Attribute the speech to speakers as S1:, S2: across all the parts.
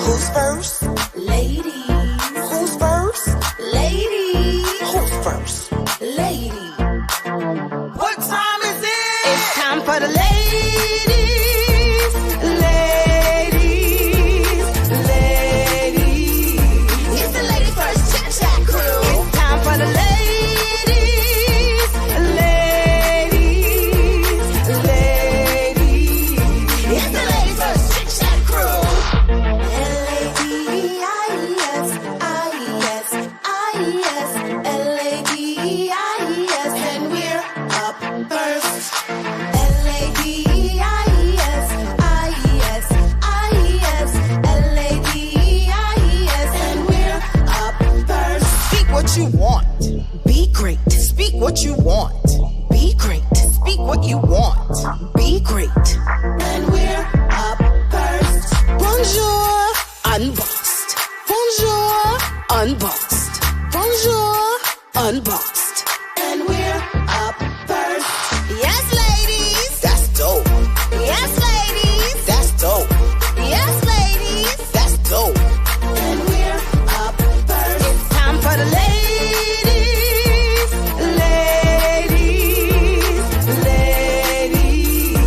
S1: Who's first? Ladies. Who's first? Ladies. Who's first? Ladies. What time is it? It's time for the ladies. Ladies. Ladies. It's the Lady First Chit-Chat crew. It's time for the ladies. Ladies. Ladies. It's the Lady First Chit-Chat crew. L-A-D-I-S, I-S, I-S, L-A-D-I-S, and we're up first. L-A-D-I-S, I-S, I-S, L-A-D-I-S, and we're up first. Speak what you want. Be great. Speak what you want. Be great. Speak what you want. Be great. And we're up first. Bonjour, unboxed. Bonjour, unboxed. Bonjour, unboxed. And we're up first. Yes, ladies. That's dope. Yes, ladies. That's dope. Yes, ladies. That's dope. And we're up first. It's time for the ladies. Ladies. Ladies.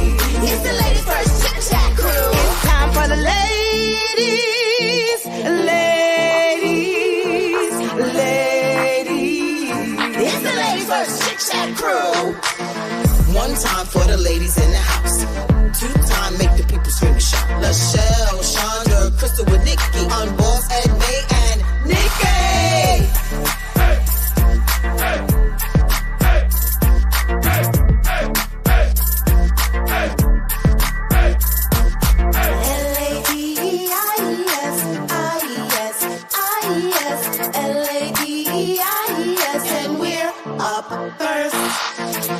S1: It's the Lady First Chit-Chat crew. It's time for the ladies. Ladies. Ladies. It's the Lady First Chit-Chat crew. One time for the ladies in the house. Two time make the people scream and shout. Lachelle, Chandra, Crystal with Nikki. On Boss, Ed, May, and Nikki. L-A-D-I-S, I-S, I-S, L-A-D-I-S, and we're up first.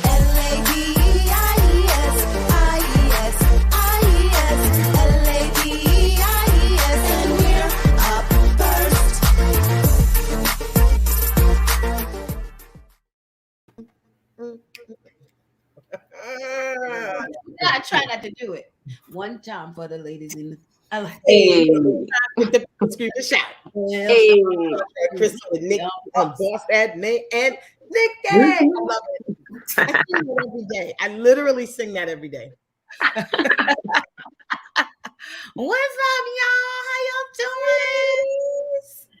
S1: L-A-D-I-S, I-S, I-S, L-A-D-I-S, and we're up first. I try not to do it. One time for the ladies in the
S2: Hey.
S1: with the scream and shout.
S2: Hey.
S1: Crystal with Nick on Boss Ed, May, and Nikki. I love it. I sing that every day. I literally sing that every day. What's up, y'all? How y'all doing?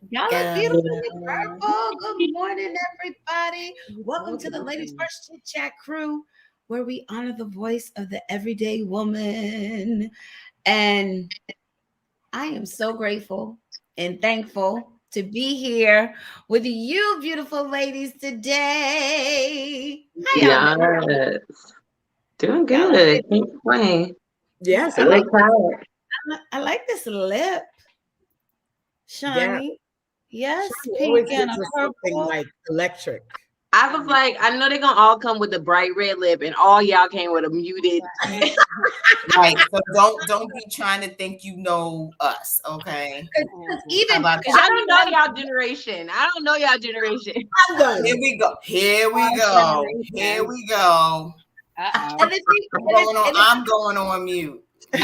S1: Y'all look beautiful and purple. Good morning, everybody. Welcome to the Ladies First Chit-Chat crew, where we honor the voice of the everyday woman. And I am so grateful and thankful to be here with you, beautiful ladies, today. How y'all doing?
S2: Yes. Doing good. Can't complain.
S1: Yes,
S2: I like that.
S1: I like this lip, Shani. Yes,
S3: She always
S1: pink and
S3: gets
S1: a
S3: us something
S1: purple.
S3: like electric.
S2: I was like, I know they're gonna all come with a bright red lip, and all y'all came with a muted.
S4: Right. So don't be trying to think you know us, okay?
S1: Even
S4: How about
S2: I don't know y'all generation. I don't know y'all generation.
S3: I'm done.
S4: Here we go. Here we go. Here we go.
S1: and the thing,
S4: I'm going on mute.
S1: the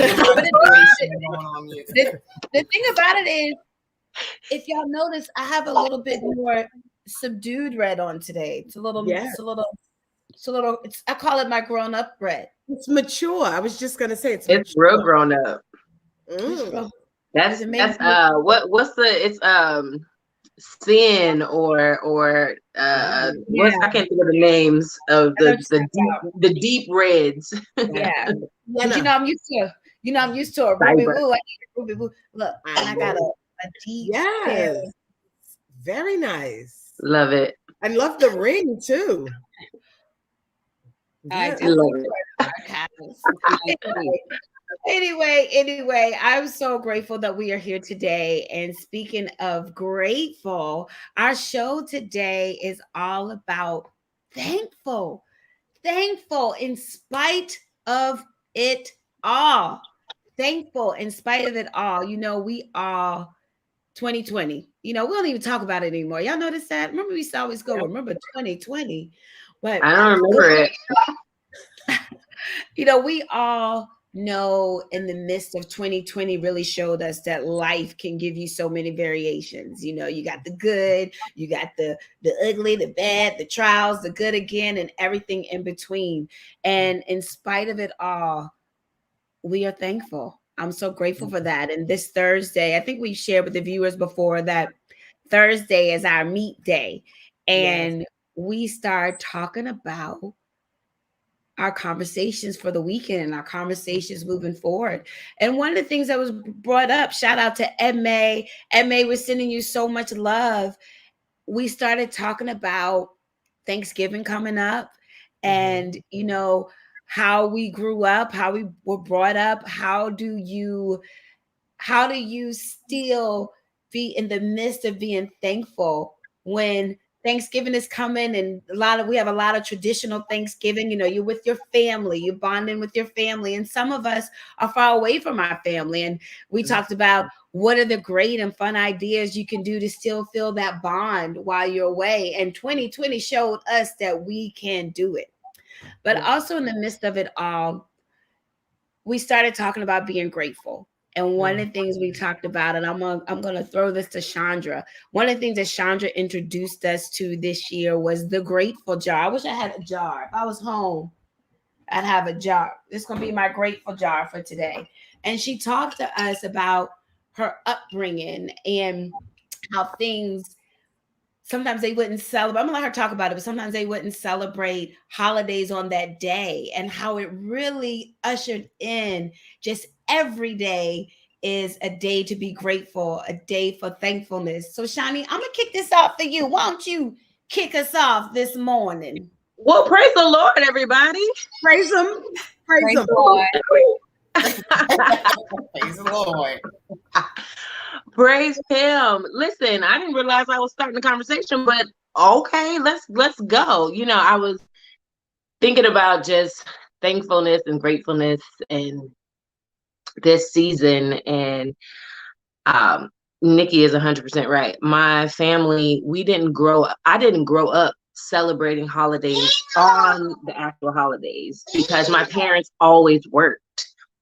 S1: thing about it is, if y'all notice, I have a little bit more subdued red on today. It's a little, I call it my grown-up red.
S3: It's mature. I was just gonna say it's
S2: It's
S3: mature.
S2: real grown up. That's what's the it's sin or I can't think of the names of the deep reds.
S1: Yeah. But I'm used to a ruby blue. I need a ruby blue. Look, and I got a deep.
S3: Yes. Very nice.
S2: Love it.
S3: I love the ring too.
S1: I
S3: Yeah.
S1: do love it. Anyway, I'm so grateful that we are here today. And speaking of grateful, our show today is all about thankful in spite of it all. Thankful in spite of it all. You know, we all 2020. You know, we don't even talk about it anymore. Y'all notice that? Remember, we used to always go, remember 2020. But
S2: I don't remember it.
S1: You know, we all
S5: know, in the midst of 2020 really showed us that life can give you so many variations. You know, you got the good, you got the ugly, the bad, the trials, the good again, and everything in between. And in spite of it all, we are thankful. I'm so grateful for that. And this Thursday, I think we shared with the viewers before that Thursday is our meet day. And we start talking about our conversations for the weekend and our conversations moving forward. And one of the things that was brought up, shout out to Edmay. Edmay, we're sending you so much love. We started talking about Thanksgiving coming up and, you know, how we grew up, how we were brought up. How do you still be in the midst of being thankful when Thanksgiving is coming, and we have a lot of traditional Thanksgiving. You know, you're with your family, you're bonding with your family, and some of us are far away from our family. And we talked about what are the great and fun ideas you can do to still feel that bond while you're away. And 2020 showed us that we can do it. But also in the midst of it all, we started talking about being grateful. And one of the things we talked about, and I'm gonna throw this to Chandra. One of the things that Chandra introduced us to this year was the grateful jar. I wish I had a jar. If I was home, I'd have a jar. This is gonna be my grateful jar for today. And she talked to us about her upbringing and how things sometimes they wouldn't celebrate. I'm gonna let her talk about it, but sometimes they wouldn't celebrate holidays on that day, and how it really ushered in just every day is a day to be grateful, a day for thankfulness. So, Shani, I'm gonna kick this off for you. Why don't you kick us off this morning?
S2: Well, praise the Lord, everybody.
S3: Praise Him. Praise Him.
S4: The Lord. Praise the Lord.
S2: Praise Him. Listen, I didn't realize I was starting the conversation, but okay, let's go. You know, I was thinking about just thankfulness and gratefulness and this season, and Nikki is 100% right. My family, I didn't grow up celebrating holidays on the actual holidays because my parents always worked.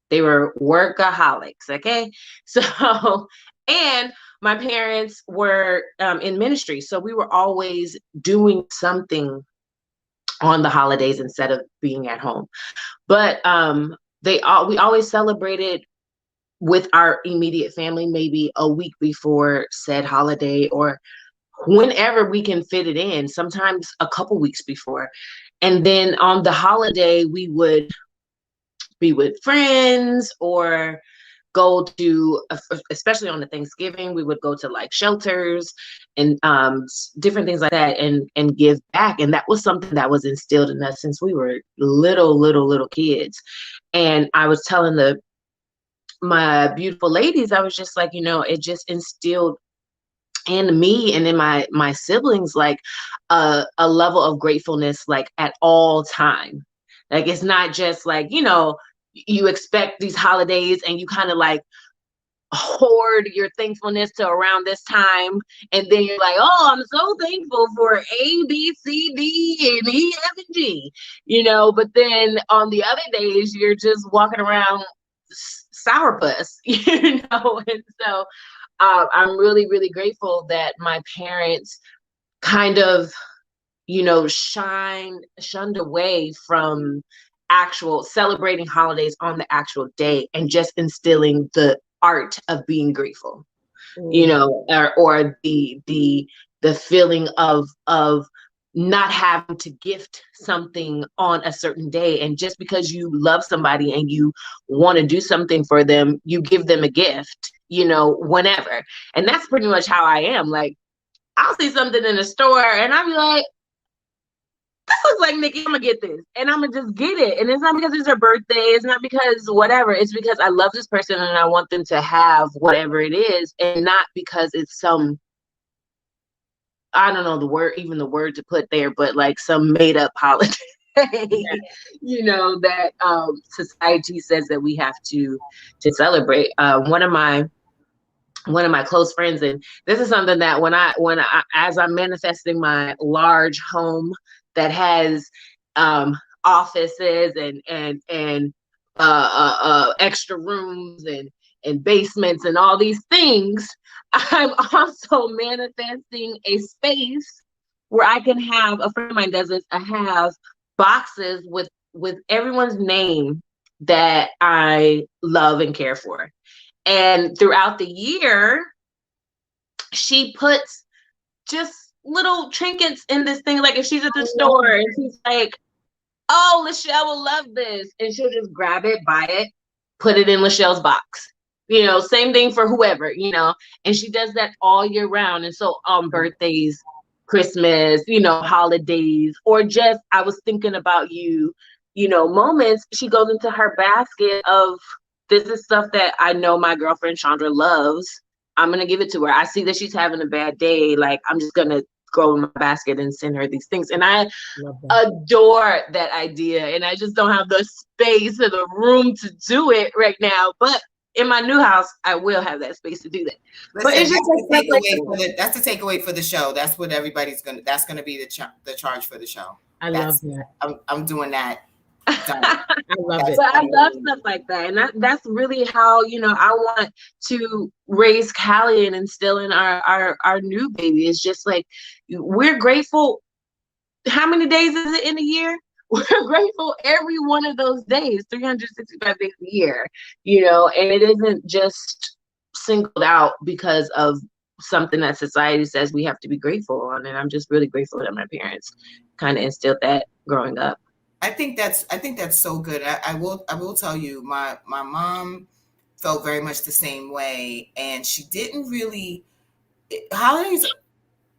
S2: They were workaholics, okay? So, and my parents were in ministry, so we were always doing something on the holidays instead of being at home. But we always celebrated with our immediate family, maybe a week before said holiday, or whenever we can fit it in, sometimes a couple weeks before. And then on the holiday, we would be with friends or go to, especially on the Thanksgiving, we would go to like shelters and different things like that, and give back. And that was something that was instilled in us since we were little kids. And I was telling my beautiful ladies, I was just like, you know, it just instilled in me and in my siblings like a level of gratefulness, like at all time. Like, it's not just like, you know, you expect these holidays and you kind of like hoard your thankfulness to around this time, and then you're like, oh, I'm so thankful for A, B, C, D, and E, F, and G, you know. But then on the other days, you're just walking around sourpuss, you know. And so I'm really grateful that my parents kind of, you know, shunned away from actual celebrating holidays on the actual day and just instilling the art of being grateful, you know, or the feeling of not having to gift something on a certain day. And just because you love somebody and you want to do something for them, you give them a gift, you know, whenever. And that's pretty much how I am. Like, I'll see something in the store and I'll be like, that looks like Nikki, I'm gonna get this, and I'm gonna just get it. And it's not because it's her birthday, it's not because whatever, it's because I love this person and I want them to have whatever it is, and not because it's some, I don't know the word to put there, but like some made up holiday, you know, that society says that we have to celebrate. One of my close friends, and this is something that when I as I'm manifesting my large home that has offices and extra rooms and basements and all these things, I'm also manifesting a space where I can have, a friend of mine does this, I have boxes with everyone's name that I love and care for. And throughout the year, she puts just little trinkets in this thing. Like if she's at the store and she's like, oh, Lachelle will love this. And she'll just grab it, buy it, put it in Lachelle's box. You know, same thing for whoever, you know, and she does that all year round. And so on birthdays, Christmas, you know, holidays, or just I was thinking about you, you know, moments, she goes into her basket of, this is stuff that I know my girlfriend Chandra loves. I'm going to give it to her. I see that she's having a bad day. Like, I'm just going to go in my basket and send her these things. And I adore that idea. And I just don't have the space or the room to do it right now. But in my new house, I will have that space to do that.
S4: Listen, but it's just that's the takeaway for the show. That's what everybody's that's gonna be the charge for the show.
S3: I love that.
S4: I'm doing that.
S3: I love it.
S2: So I love stuff like that. And that's really how, you know, I want to raise Callie and instill in our new baby. It's just like, we're grateful. How many days is it in a year? We're grateful every one of those days, 365 days a year, you know, and it isn't just singled out because of something that society says we have to be grateful on. And I'm just really grateful that my parents kind of instilled that growing up.
S4: I think that's so good. I will tell you, my mom felt very much the same way, and she didn't really, holidays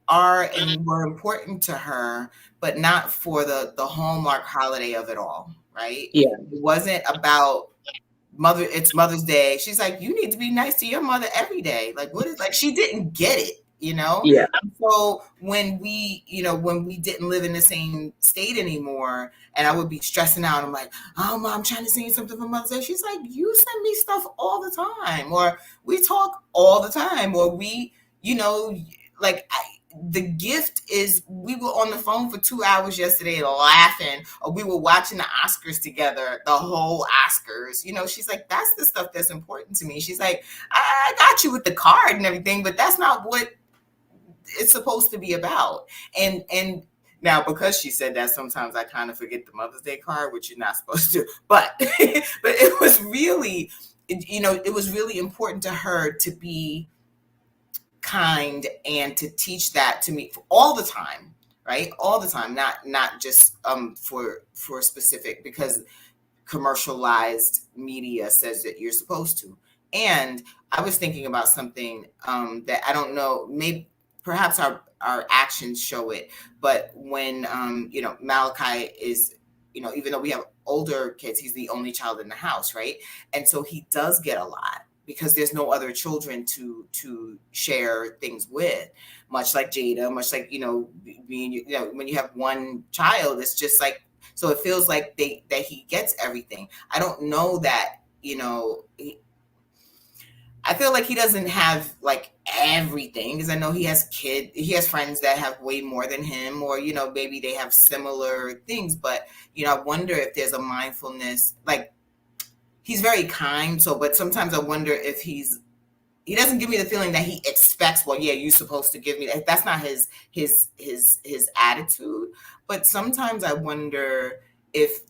S4: are and were important to her, but not for the hallmark holiday of it all, right?
S2: Yeah.
S4: It wasn't about it's Mother's Day. She's like, you need to be nice to your mother every day. Like, what is, like, she didn't get it, you know?
S2: Yeah.
S4: So when we didn't live in the same state anymore, and I would be stressing out, I'm like, oh, Mom, I'm trying to send you something for Mother's Day. She's like, you send me stuff all the time, or we talk all the time, or we, you know, like, the gift is, we were on the phone for 2 hours yesterday laughing, or we were watching the Oscars together, the whole Oscars. You know, she's like, that's the stuff that's important to me. She's like, I got you with the card and everything, but that's not what it's supposed to be about. And now, because she said that, sometimes I kind of forget the Mother's Day card, which you're not supposed to. But it was really, you know, it was really important to her to be kind and to teach that to me all the time, right? All the time, not just for specific, because commercialized media says that you're supposed to. And I was thinking about something that I don't know, maybe perhaps our actions show it, but when you know, Malachi is, you know, even though we have older kids, he's the only child in the house, right? And so he does get a lot, because there's no other children to share things with, much like Jada, much like, you know, being, you know, when you have one child, it's just like, so it feels like that he gets everything. I don't know that, you know, I feel like he doesn't have like everything, because I know he has friends that have way more than him, or, you know, maybe they have similar things, but, you know, I wonder if there's a mindfulness, like, he's very kind. So, but sometimes I wonder if he doesn't give me the feeling that he expects, well, yeah, you're supposed to give me that. That's not his attitude. But sometimes I wonder if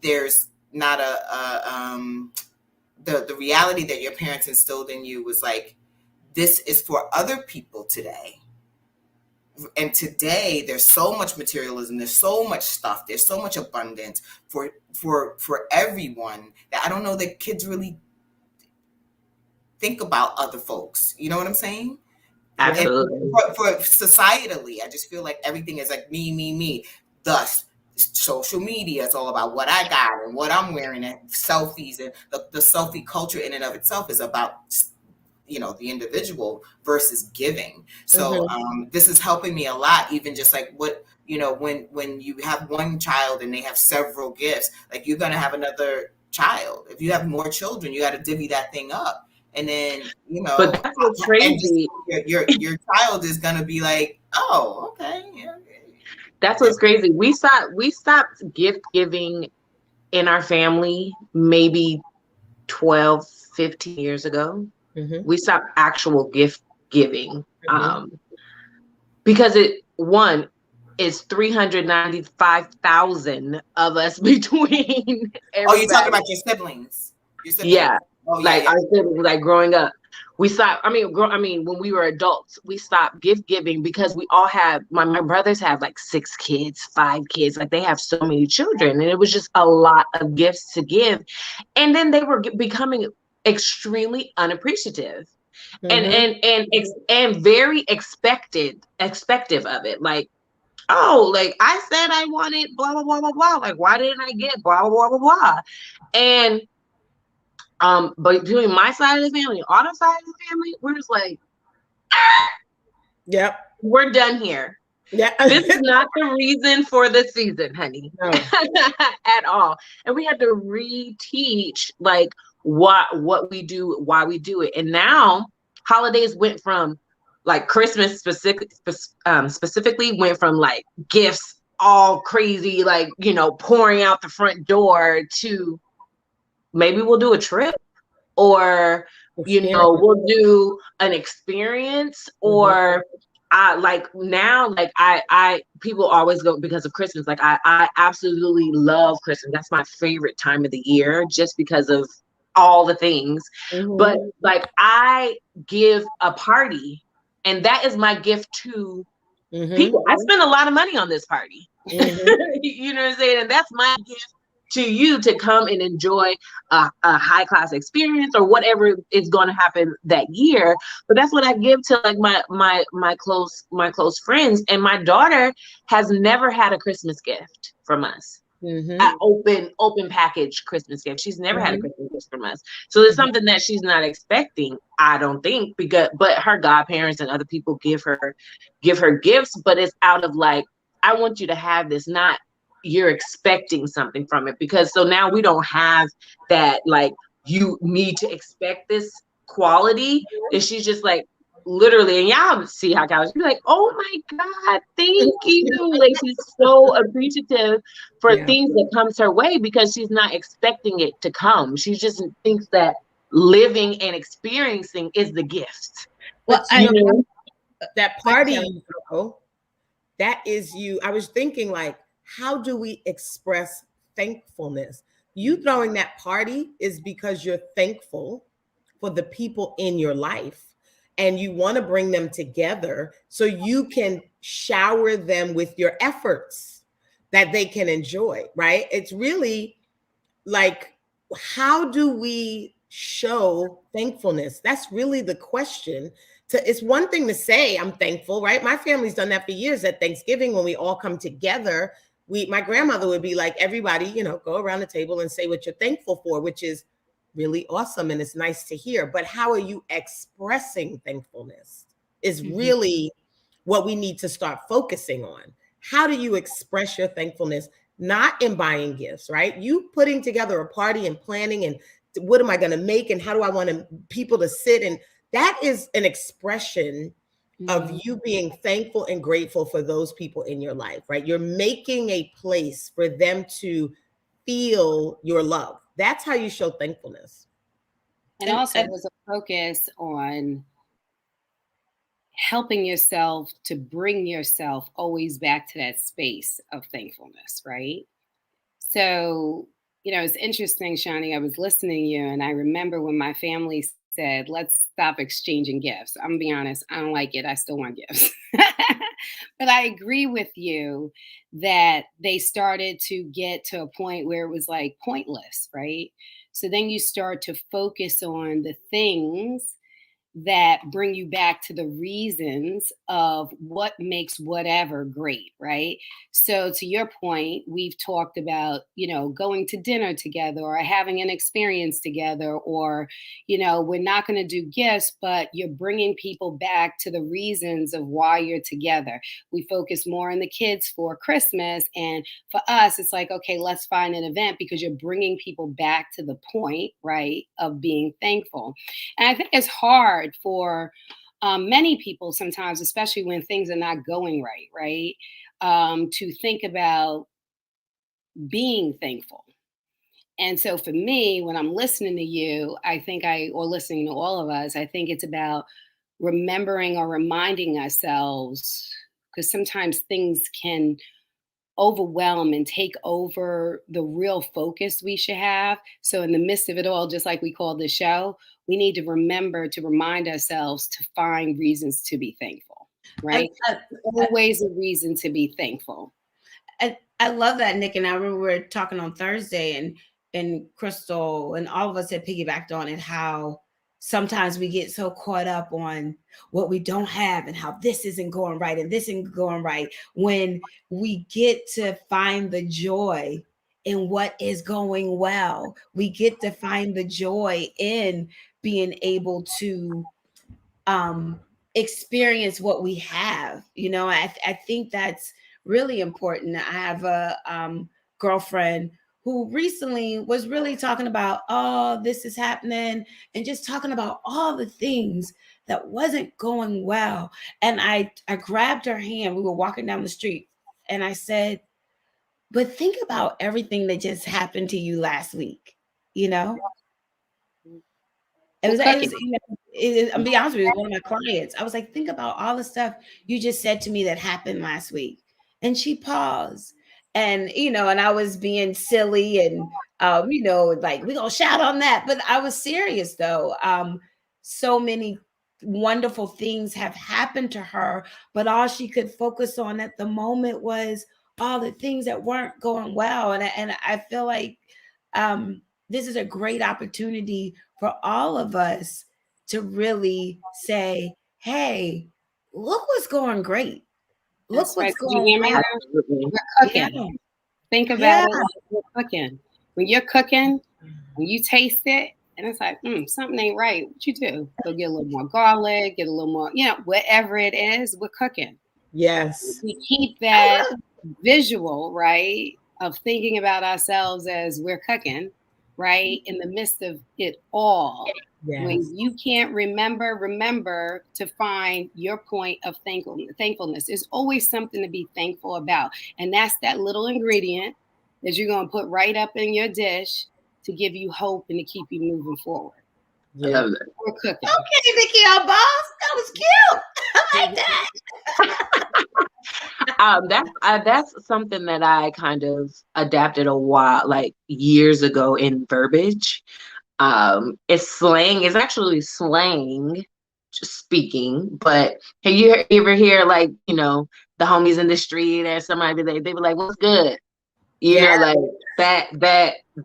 S4: there's not the reality that your parents instilled in you was like, this is for other people today. And today there's so much materialism, there's so much stuff, there's so much abundance for everyone, that I don't know that kids really think about other folks. You know what I'm saying?
S2: Absolutely.
S4: For societally, I just feel like everything is like me. Thus, social media, it's all about what I got and what I'm wearing, and selfies, and the selfie culture in and of itself is about, you know, the individual versus giving. So this is helping me a lot, even just like what, you know, when you have one child and they have several gifts, like, you're going to have another child. If you have more children, you got to divvy that thing up. And then, you know,
S2: but that's what's crazy.
S4: Your child is going to be like, oh, okay. Yeah.
S2: That's what's crazy. We stopped gift giving in our family maybe 12, 15 years ago. Mm-hmm. We stopped actual gift giving. Mm-hmm. Because it's 395,000 of us between everybody.
S4: Oh, you're talking about your siblings?
S2: Yeah. Oh, yeah, like our siblings, like growing up. We stopped, when we were adults, we stopped gift giving because we all have, my brothers have like 6 kids, 5 kids, like they have so many children, and it was just a lot of gifts to give. And then they were becoming extremely unappreciative. Mm-hmm. and very expective of it. Like, oh, like I said I wanted blah, blah, blah, blah, blah. Like, why didn't I get blah, blah, blah, blah, blah? And but between my side of the family, Autumn's side of the family, we're just like,
S3: yep,
S2: we're done here. Yeah. This is not the reason for the season, honey. No. At all. And we had to reteach like what we do, why we do it. And now holidays went from like Christmas specifically went from like gifts all crazy, like, you know, pouring out the front door, to maybe we'll do a trip, or you know, we'll do an experience, or like now, like I people always go because of Christmas. Like I absolutely love Christmas. That's my favorite time of the year, just because of all the things. Mm-hmm. But like I give a party, and that is my gift to people. I spend a lot of money on this party. Mm-hmm. You know what I'm saying? And that's my gift to you, to come and enjoy a high class experience or whatever is going to happen that year. But that's what I give to like my close friends. And my daughter has never had a Christmas gift from us. Mm-hmm. An open package Christmas gift. She's never had a Christmas gift from us. So it's something that she's not expecting, I don't think, but her godparents and other people give her gifts, but it's out of like, I want you to have this, not you're expecting something from it. Because so now we don't have that, like, you need to expect this quality. And she's just like, literally, and y'all see how guys be like, oh my God, thank you. Like, she's so appreciative for things that comes her way, because she's not expecting it to come. She just thinks that living and experiencing is the gift.
S3: Well, that party, that is you. I was thinking, like, how do we express thankfulness? You throwing that party is because you're thankful for the people in your life, and you want to bring them together so you can shower them with your efforts that they can enjoy, right? It's really like, how do we show thankfulness? That's really the question. It's one thing to say I'm thankful, right? My family's done that for years. At Thanksgiving, when we all come together, my grandmother would be like, everybody, you know, go around the table and say what you're thankful for, which is really awesome. And it's nice to hear. But how are you expressing thankfulness is really what we need to start focusing on. How do you express your thankfulness? Not in buying gifts, right? You putting together a party and planning, and what am I going to make, and how do I want people to sit? And that is an expression of you being thankful and grateful for those people in your life, right? You're making a place for them to feel your love. That's how you show thankfulness.
S6: And also there's a focus on helping yourself to bring yourself always back to that space of thankfulness, right? So, you know, it's interesting, Shani, I was listening to you, and I remember when my family said, let's stop exchanging gifts. I'm gonna be honest, I don't like it. I still want gifts. But I agree with you that they started to get to a point where it was like pointless, right? So then you start to focus on the things that bring you back to the reasons of what makes whatever great, right? So to your point, we've talked about, you know, going to dinner together or having an experience together, or, you know, we're not going to do gifts, but you're bringing people back to the reasons of why you're together. We focus more on the kids for Christmas, and for us, it's like, okay, let's find an event, because you're bringing people back to the point, right, of being thankful. And I think it's hard for many people sometimes, especially when things are not going right, to think about being thankful. And so for me, when I'm listening to you, or listening to all of us, I think it's about remembering or reminding ourselves, because sometimes things can overwhelm and take over the real focus we should have. So in the midst of it all, just like we call the show, we need to remember to remind ourselves to find reasons to be thankful, right? Always a reason to be thankful.
S5: I love that, Nick. And I remember we were talking on Thursday, and Crystal and all of us had piggybacked on it, how sometimes we get so caught up on what we don't have and how this isn't going right and this isn't going right, when we get to find the joy in what is going well. We get to find the joy in being able to experience what we have. You know, I think that's really important. I have a girlfriend who recently was really talking about, oh, this is happening, and just talking about all the things that wasn't going well. And I grabbed her hand. We were walking down the street, and I said, but think about everything that just happened to you last week, you know? It was I'll be honest with you, it was one of my clients. I was like, think about all the stuff you just said to me that happened last week. And she paused. And, you know, and I was being silly and, you know, like, we're going to shout on that. But I was serious, though. So many wonderful things have happened to her, but all she could focus on at the moment was all the things that weren't going well. And I feel like this is a great opportunity for all of us to really say, hey, look what's going great. Look
S6: That's
S5: what's
S6: right.
S5: going well.
S6: We're cooking. Yeah. Think about it like we're cooking. When you're cooking, when you taste it, and it's like, something ain't right. What you do? Go get a little more garlic, get a little more, you know, whatever it is, we're cooking.
S3: Yes.
S6: We keep that visual, right, of thinking about ourselves as we're cooking, right, in the midst of it all. Yes. When you can't remember to find your point of thankfulness. There's always something to be thankful about. And that's that little ingredient that you're going to put right up in your dish to give you hope and to keep you moving forward.
S2: Yeah. I love that.
S6: We're cooking.
S5: Okay, Vicky, our boss. That was cute. I like
S2: that. That's something that I kind of adapted a while, like years ago, in verbiage. It's slang. It's actually slang, just speaking. But have you ever hear, like, you know, the homies in the street or somebody, they be like, "What's good?" You know, like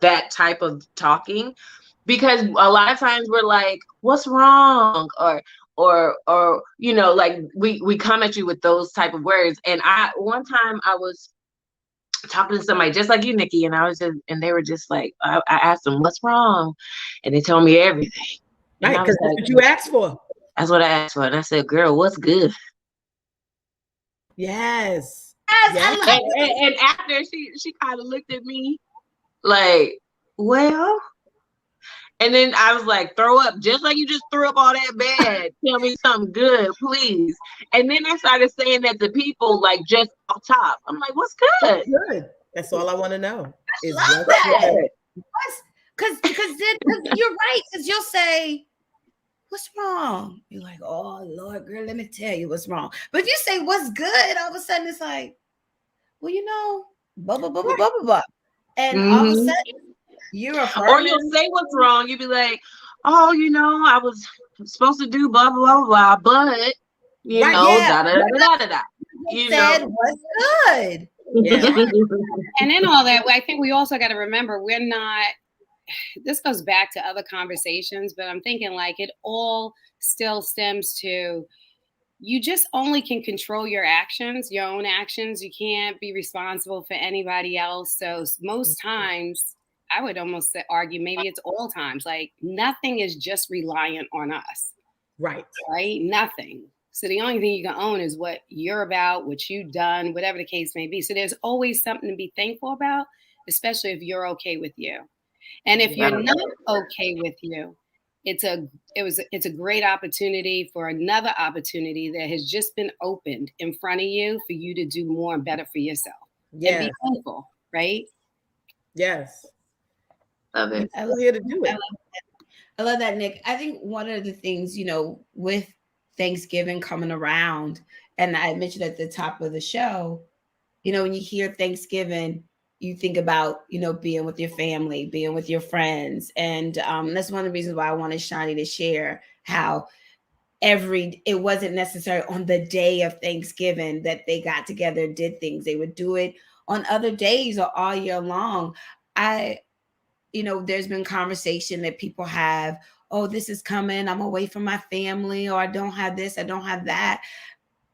S2: that type of talking. Because a lot of times we're like, "What's wrong?" or you know, like we come at you with those type of words. And one time I was talking to somebody just like you, Nikki, and they were just like, I asked them, "What's wrong?" And they told me everything.
S3: Right, because that's what you asked for.
S2: That's what I asked for. And I said, "Girl, what's good?"
S3: Yes.
S2: And after she kind of looked at me like, well, and then I was like, throw up, just like you just threw up all that bad. Tell me something good, please. And then I started saying that to people, like, just off top. I'm like, what's good?
S3: What's good? That's all I want to know.
S5: I love that. Because you're right. Because you'll say, what's wrong? You're like, oh, Lord, girl, let me tell you what's wrong. But if you say what's good, all of a sudden it's like, well, you know, blah, blah, blah, blah, blah, blah. And all of a sudden, you're affirming.
S2: Or you'll say what's wrong. You'll be like, oh, you know, I was supposed to do blah, blah, blah, but, you know, da, da, da, da, da.
S5: You said what's good.
S6: Yeah. And in all that, I think we also got to remember we're not, this goes back to other conversations, but I'm thinking like it all still stems to, you just only can control your actions, your own actions. You can't be responsible for anybody else. So most times, I would almost argue, maybe it's all times, like nothing is just reliant on us.
S3: Right.
S6: Right? Nothing. So the only thing you can own is what you're about, what you've done, whatever the case may be. So there's always something to be thankful about, especially if you're okay with you. And if you're not okay with you, it's a great opportunity for another opportunity that has just been opened in front of you for you to do more and better for yourself. Yes. And be thankful, right?
S3: Yes.
S2: Love it.
S3: I'm here to do it.
S5: I love that, Nick. I think one of the things, with Thanksgiving coming around, and I mentioned at the top of the show, when you hear Thanksgiving, you think about, being with your family, being with your friends. And that's one of the reasons why I wanted Shani to share how it wasn't necessary on the day of Thanksgiving that they got together and did things. They would do it on other days or all year long. There's been conversation that people have, oh, this is coming, I'm away from my family, or I don't have this, I don't have that.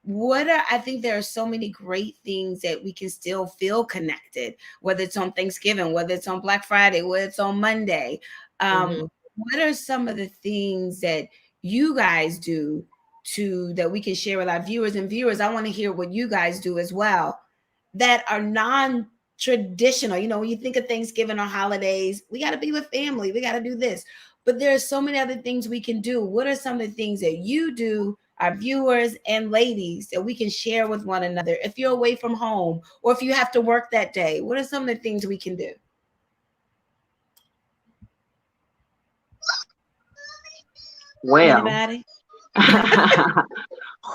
S5: I think there are so many great things that we can still feel connected, whether it's on Thanksgiving, whether it's on Black Friday, whether it's on Monday. What are some of the things that you guys do that we can share with our viewers? And viewers, I want to hear what you guys do as well that are non-traditional. When you think of Thanksgiving or holidays, we got to be with family, we got to do this, but there are so many other things we can do. What are some of the things that you do, our viewers and ladies, that we can share with one another? If you're away from home or if you have to work that day, what are some of the things we can do?
S2: Well,
S5: anybody?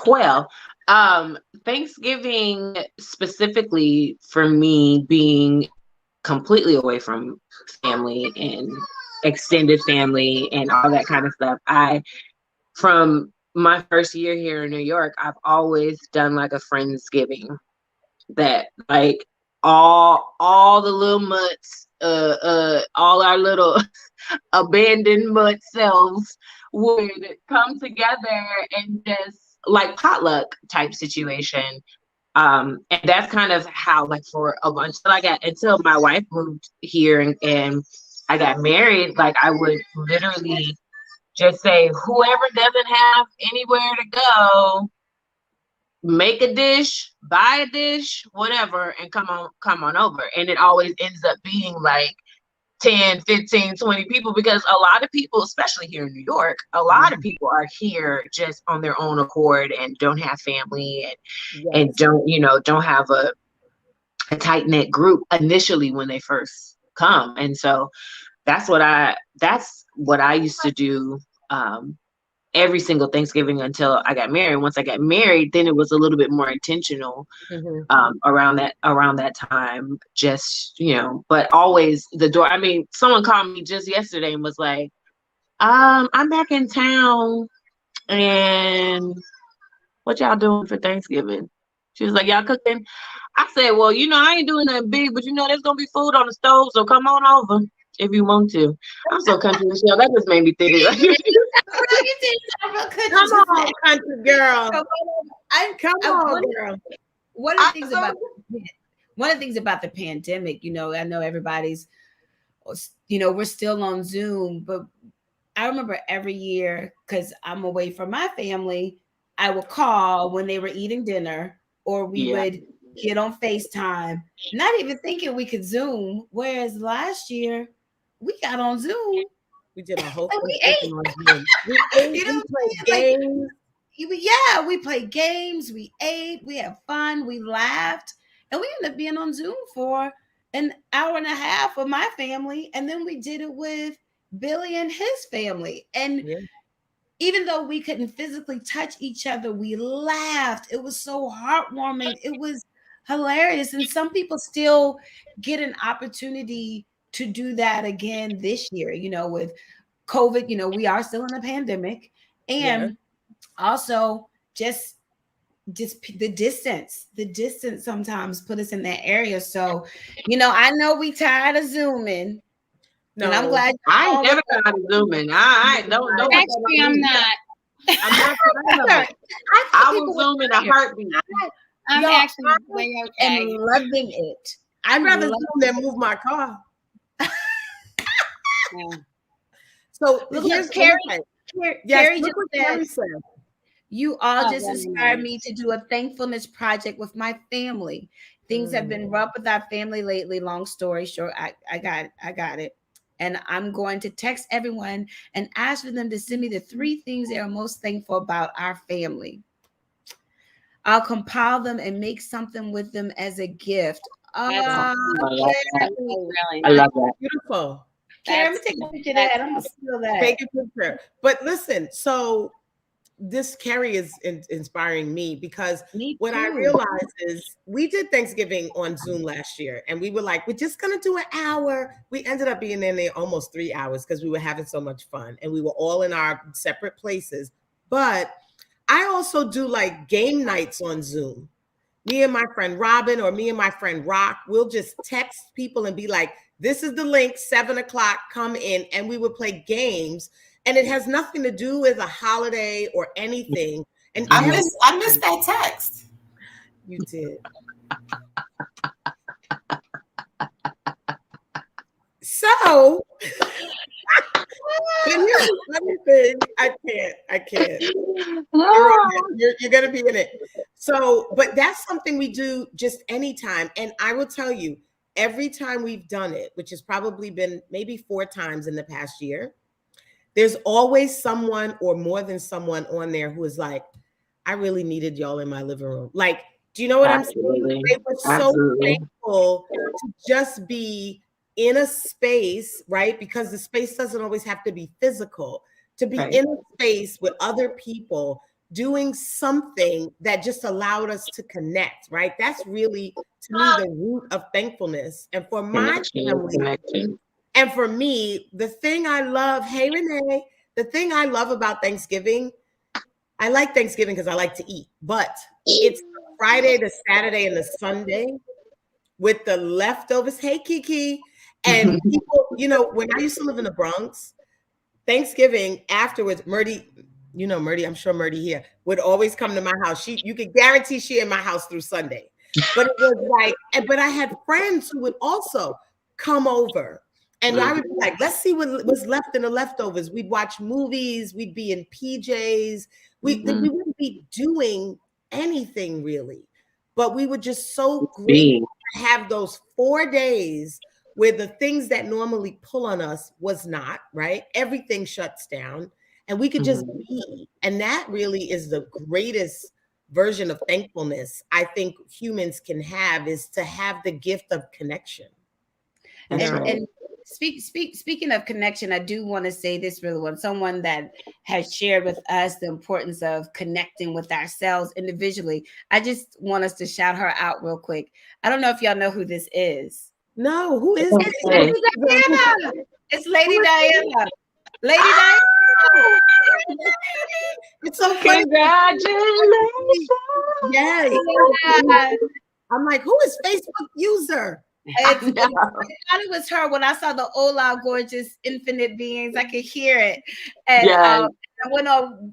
S2: Well, Thanksgiving specifically for me, being completely away from family and extended family and all that kind of stuff, from my first year here in New York, I've always done like a Friendsgiving that like all the little mutts, all our little abandoned mutt selves would come together and just like potluck type situation. And that's kind of how, like, for a bunch until my wife moved here and I got married, like I would literally just say, whoever doesn't have anywhere to go, make a dish, buy a dish, whatever, and come on over. And it always ends up being like 10, 15, 20 people, because a lot of people, especially here in New York, a lot of people are here just on their own accord and don't have family and don't have a tight-knit group initially when they first come. And so that's what I used to do every single Thanksgiving until I got married. Once I got married, then it was a little bit more intentional around that time. Just, but always the door. I mean, someone called me just yesterday and was like, I'm back in town, and what y'all doing for Thanksgiving? She was like, y'all cooking? I said, well, I ain't doing nothing big, but there's gonna be food on the stove, so come on over if you want to. I'm so country, Michelle. That just made me think.
S3: Come on, country girl. Come on, girl.
S5: One of the things about the pandemic, I know everybody's, we're still on Zoom, but I remember every year, because I'm away from my family, I would call when they were eating dinner, or we would get on FaceTime, not even thinking we could Zoom. Whereas last year, we got on Zoom.
S3: We did a whole thing.
S5: We ate.
S3: We played games.
S5: We played games. We ate. We had fun. We laughed. And we ended up being on Zoom for an hour and a half with my family. And then we did it with Billy and his family. And even though we couldn't physically touch each other, we laughed. It was so heartwarming. It was hilarious. And some people still get an opportunity to do that again this year, with COVID. We are still in a pandemic, and also just the distance sometimes put us in that area. So, I know we tired of Zooming. No, and I'm glad
S2: I ain't never tired of Zooming. I don't.
S6: Actually, I'm not.
S2: I will Zoom in a heartbeat.
S6: I'm actually way okay.
S5: I'm loving it.
S3: I'd rather Zoom than move my car. So here's
S5: Carrie
S3: just said,
S5: you all just inspired me to do a thankfulness project with my family. Things have been rough with our family lately. Long story short, I got it. And I'm going to text everyone and ask for them to send me the 3 things they are most thankful about our family. I'll compile them and make something with them as a gift.
S2: I love that.
S3: Beautiful.
S5: Let me take a picture of that. I'm gonna steal that.
S3: Take a picture. But listen, so this Carrie is inspiring me because what I realized is we did Thanksgiving on Zoom last year, and we were like, we're just gonna do an hour. We ended up being in there almost 3 hours because we were having so much fun, and we were all in our separate places. But I also do like game nights on Zoom. Me and my friend Robin or me and my friend Rock, we'll just text people and be like, this is the link, 7:00, come in, and we would play games. And it has nothing to do with a holiday or anything. And
S4: I missed that text.
S3: You did. So, let me think. I can't. You're gonna be in it. So, but that's something we do just anytime. And I will tell you, every time we've done it, which has probably been maybe 4 times in the past year, there's always someone or more than someone on there who is like, I really needed y'all in my living room. Like, do you know what I'm saying? They were so thankful to just be in a space, right? Because the space doesn't always have to be physical. To be in a space with other people doing something that just allowed us to connect, right? That's really, to me, the root of thankfulness. And for my family, and for me, the thing I love, hey, Renee, the thing I love about Thanksgiving, I like Thanksgiving because I like to eat, but it's Friday, the Saturday, and the Sunday with the leftovers. Hey, Kiki. And people, you know, when I used to live in the Bronx, Thanksgiving afterwards, Murdy, you know, Murdy, I'm sure Murdy here, would always come to my house. You could guarantee she in my house through Sunday. But it was like, but I had friends who would also come over. And I would be like, let's see what was left in the leftovers. We'd watch movies. We'd be in PJs. We wouldn't be doing anything really. But we were just so grateful to have those 4 days where the things that normally pull on us was not, right? Everything shuts down. And we could just be. And that really is the greatest version of thankfulness I think humans can have, is to have the gift of connection.
S5: And speaking of connection, I do want to say this really well. Someone that has shared with us the importance of connecting with ourselves individually. I just want us to shout her out real quick. I don't know if y'all know who this is.
S3: No, who is
S5: it? It's Lady Diana. It's Lady Diana. Lady Diana.
S3: It's so funny.
S2: Congratulations.
S3: Yes. I'm like, who is Facebook user?
S5: I thought it was her when I saw the Ola gorgeous infinite beings. I could hear it. And I went on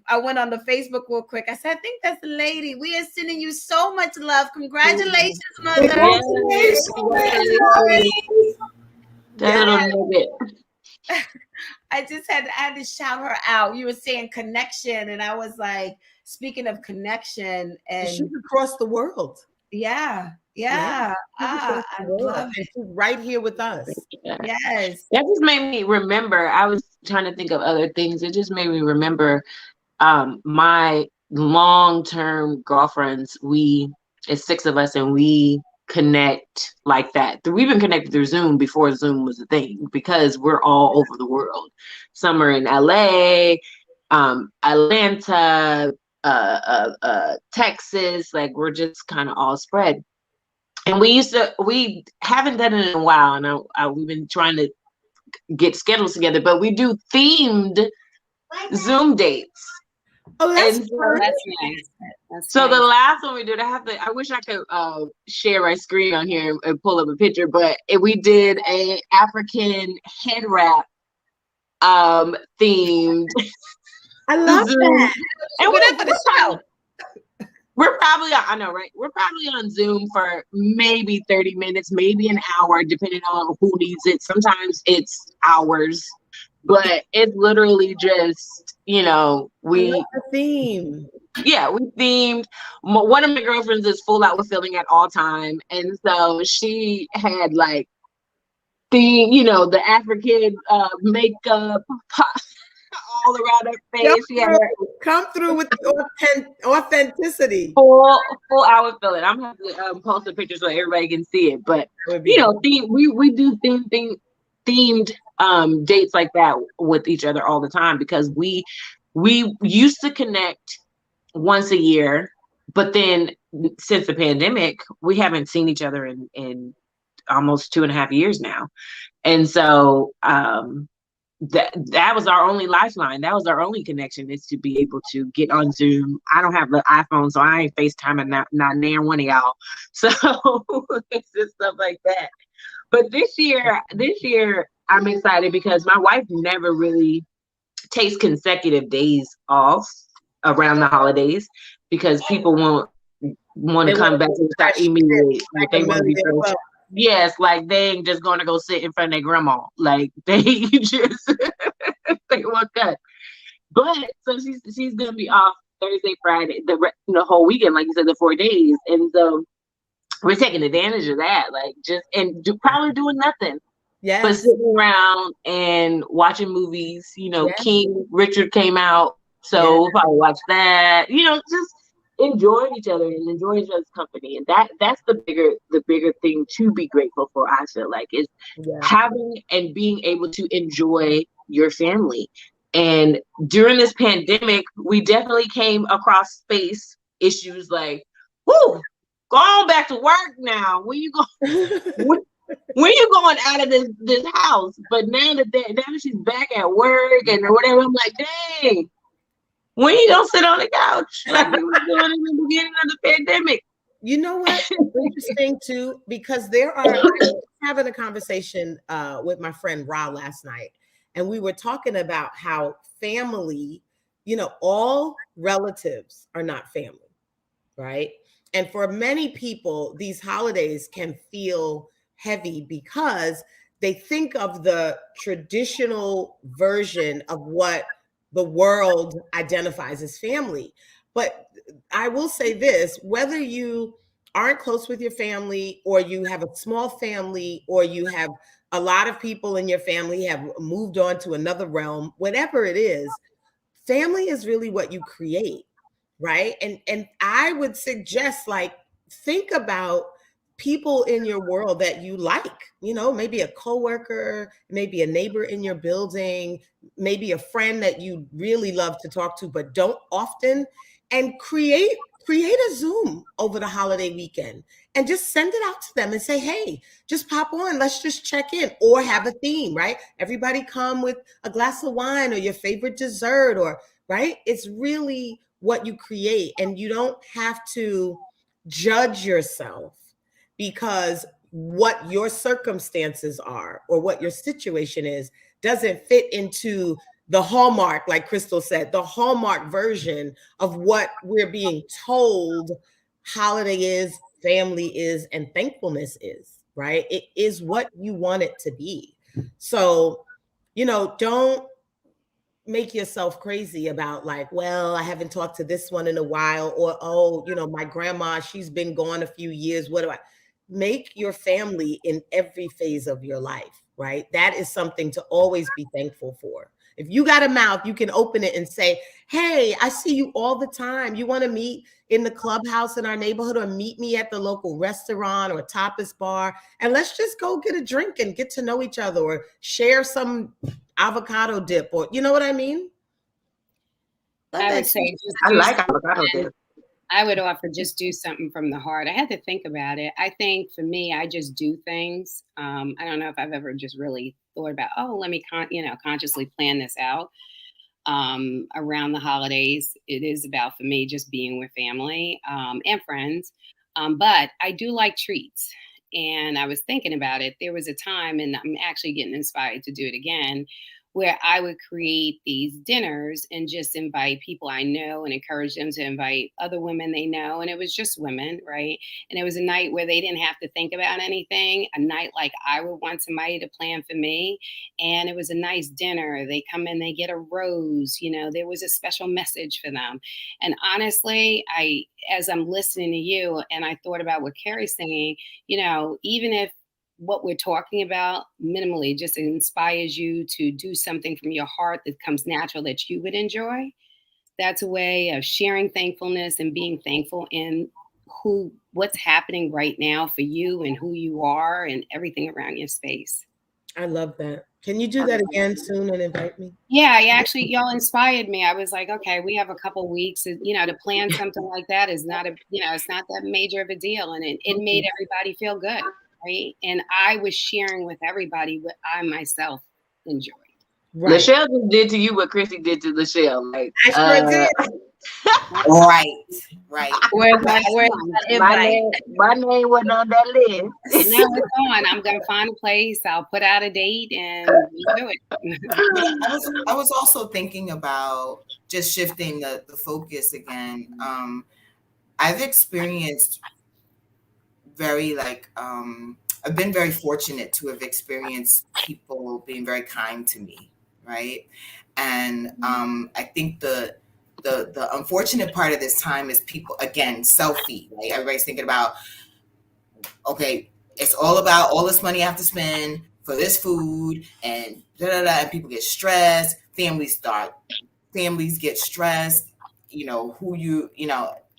S5: the Facebook real quick. I said, I think that's the lady. We are sending you so much love. Congratulations, mother. Congratulations. I just had to shout her out. You were saying connection, and I was like, speaking of connection, and
S3: she's across the world.
S5: Yeah. I love it.
S3: She's right here with us.
S5: Yes.
S2: That just made me remember. I was trying to think of other things. It just made me remember my long-term girlfriends. It's 6 of us, and we connect like that. We've been connected through Zoom before Zoom was a thing, because we're all over the world. Some are in LA, Atlanta, Texas. Like, we're just kind of all spread. And we haven't done it in a while, and we've been trying to get schedules together, but we do themed Zoom dates.
S5: Oh, that's nice.
S2: So the last one we did, I wish I could share my screen on here and pull up a picture, but we did a African head wrap themed.
S3: I love
S2: Zoom.
S3: that.
S2: And we're probably on, I know, right? We're probably on Zoom for maybe 30 minutes, maybe an hour, depending on who needs it. Sometimes it's hours, but it's literally just, we
S3: the theme.
S2: Yeah, we themed. One of my girlfriends is full out with filling at all time, and so she had like the African makeup all around her face.
S3: Come through with authenticity.
S2: Full outfit filling. I'm gonna have to post a picture so everybody can see it. But we do theme themed dates like that with each other all the time, because we used to connect once a year, but then since the pandemic, we haven't seen each other in almost 2.5 years now. And so that was our only lifeline. That was our only connection, is to be able to get on Zoom. I don't have the iPhone, so I ain't FaceTiming not near one of y'all. So it's just stuff like that. But this year I'm excited because my wife never really takes consecutive days off around the holidays, because people won't want to come back and start immediately. Like they want to be fresh. Yes, like they ain't just going to go sit in front of their grandma. Like they just they want that. But so she's gonna be off Thursday, Friday, the whole weekend, like you said, the 4 days, and so we're taking advantage of that. Like probably doing nothing. Yes. But sitting around and watching movies. King Richard came out, so we'll probably watch that. Just enjoying each other and enjoying each other's company, and that's the bigger thing to be grateful for. I feel like is having and being able to enjoy your family. And during this pandemic, we definitely came across space issues like, "Whoo, go on back to work now. When you go, when you going out of this house?" But now that she's back at work and whatever, I'm like, dang. When you gonna sit on the couch like we were doing in the beginning of the pandemic?
S3: You know what? Interesting too, because I was having a conversation with my friend Ra last night, and we were talking about how family, all relatives are not family, right? And for many people, these holidays can feel heavy because they think of the traditional version of what the world identifies as family. But I will say this, whether you aren't close with your family, or you have a small family, or you have a lot of people in your family have moved on to another realm, whatever it is, family is really what you create, right? And I would suggest, like, think about people in your world that you like, maybe a coworker, maybe a neighbor in your building, maybe a friend that you really love to talk to but don't often, and create a Zoom over the holiday weekend and just send it out to them and say, hey, just pop on, let's just check in, or have a theme, right? Everybody come with a glass of wine or your favorite dessert, or right? It's really what you create, and you don't have to judge yourself because what your circumstances are or what your situation is doesn't fit into the hallmark, like Crystal said, the hallmark version of what we're being told holiday is, family is, and thankfulness is, right? It is what you want it to be. So, don't make yourself crazy about like, well, I haven't talked to this one in a while, or, oh, my grandma, she's been gone a few years. What do I make your family in every phase of your life, right? That is something to always be thankful for. If you got a mouth, you can open it and say, hey, I see you all the time. You want to meet in the clubhouse in our neighborhood, or meet me at the local restaurant or tapas bar, and let's just go get a drink and get to know each other, or share some avocado dip, or you know what I mean?
S6: I would say
S2: I like avocado dip.
S6: I would offer just do something from the heart. I had to think about it. I think for me, I just do things. I don't know if I've ever just really thought about, let me consciously plan this out around the holidays. It is about, for me, just being with family and friends. But I do like treats. And I was thinking about it. There was a time, and I'm actually getting inspired to do it again, where I would create these dinners and just invite people I know and encourage them to invite other women they know. And it was just women, right? And it was a night where they didn't have to think about anything, a night like I would want somebody to plan for me. And it was a nice dinner. They come in, they get a rose, there was a special message for them. And honestly, as I'm listening to you and I thought about what Carrie's saying, even if what we're talking about minimally just inspires you to do something from your heart that comes natural that you would enjoy, that's a way of sharing thankfulness and being thankful in what's happening right now for you and who you are and everything around your space.
S3: I love that. Can you do that again soon and invite me?
S6: Yeah, actually, y'all inspired me. I was like, okay, we have a couple weeks, to plan something like that is not it's not that major of a deal. And it made everybody feel good, right? And I was sharing with everybody what I myself enjoyed.
S2: Right. Lachelle just did to you what Chrissy did to Lachelle. Like,
S3: I sure did.
S4: Right.
S2: Where's my name wasn't on that list.
S6: No, it's on. I'm gonna find a place. I'll put out a date and do it.
S4: I was also thinking about just shifting the focus again. I've experienced I've been very fortunate to have experienced people being very kind to me, right? And I think the unfortunate part of this time is people, again, selfie, right? Everybody's thinking about, okay, it's all about all this money I have to spend for this food and and people get stressed, families get stressed,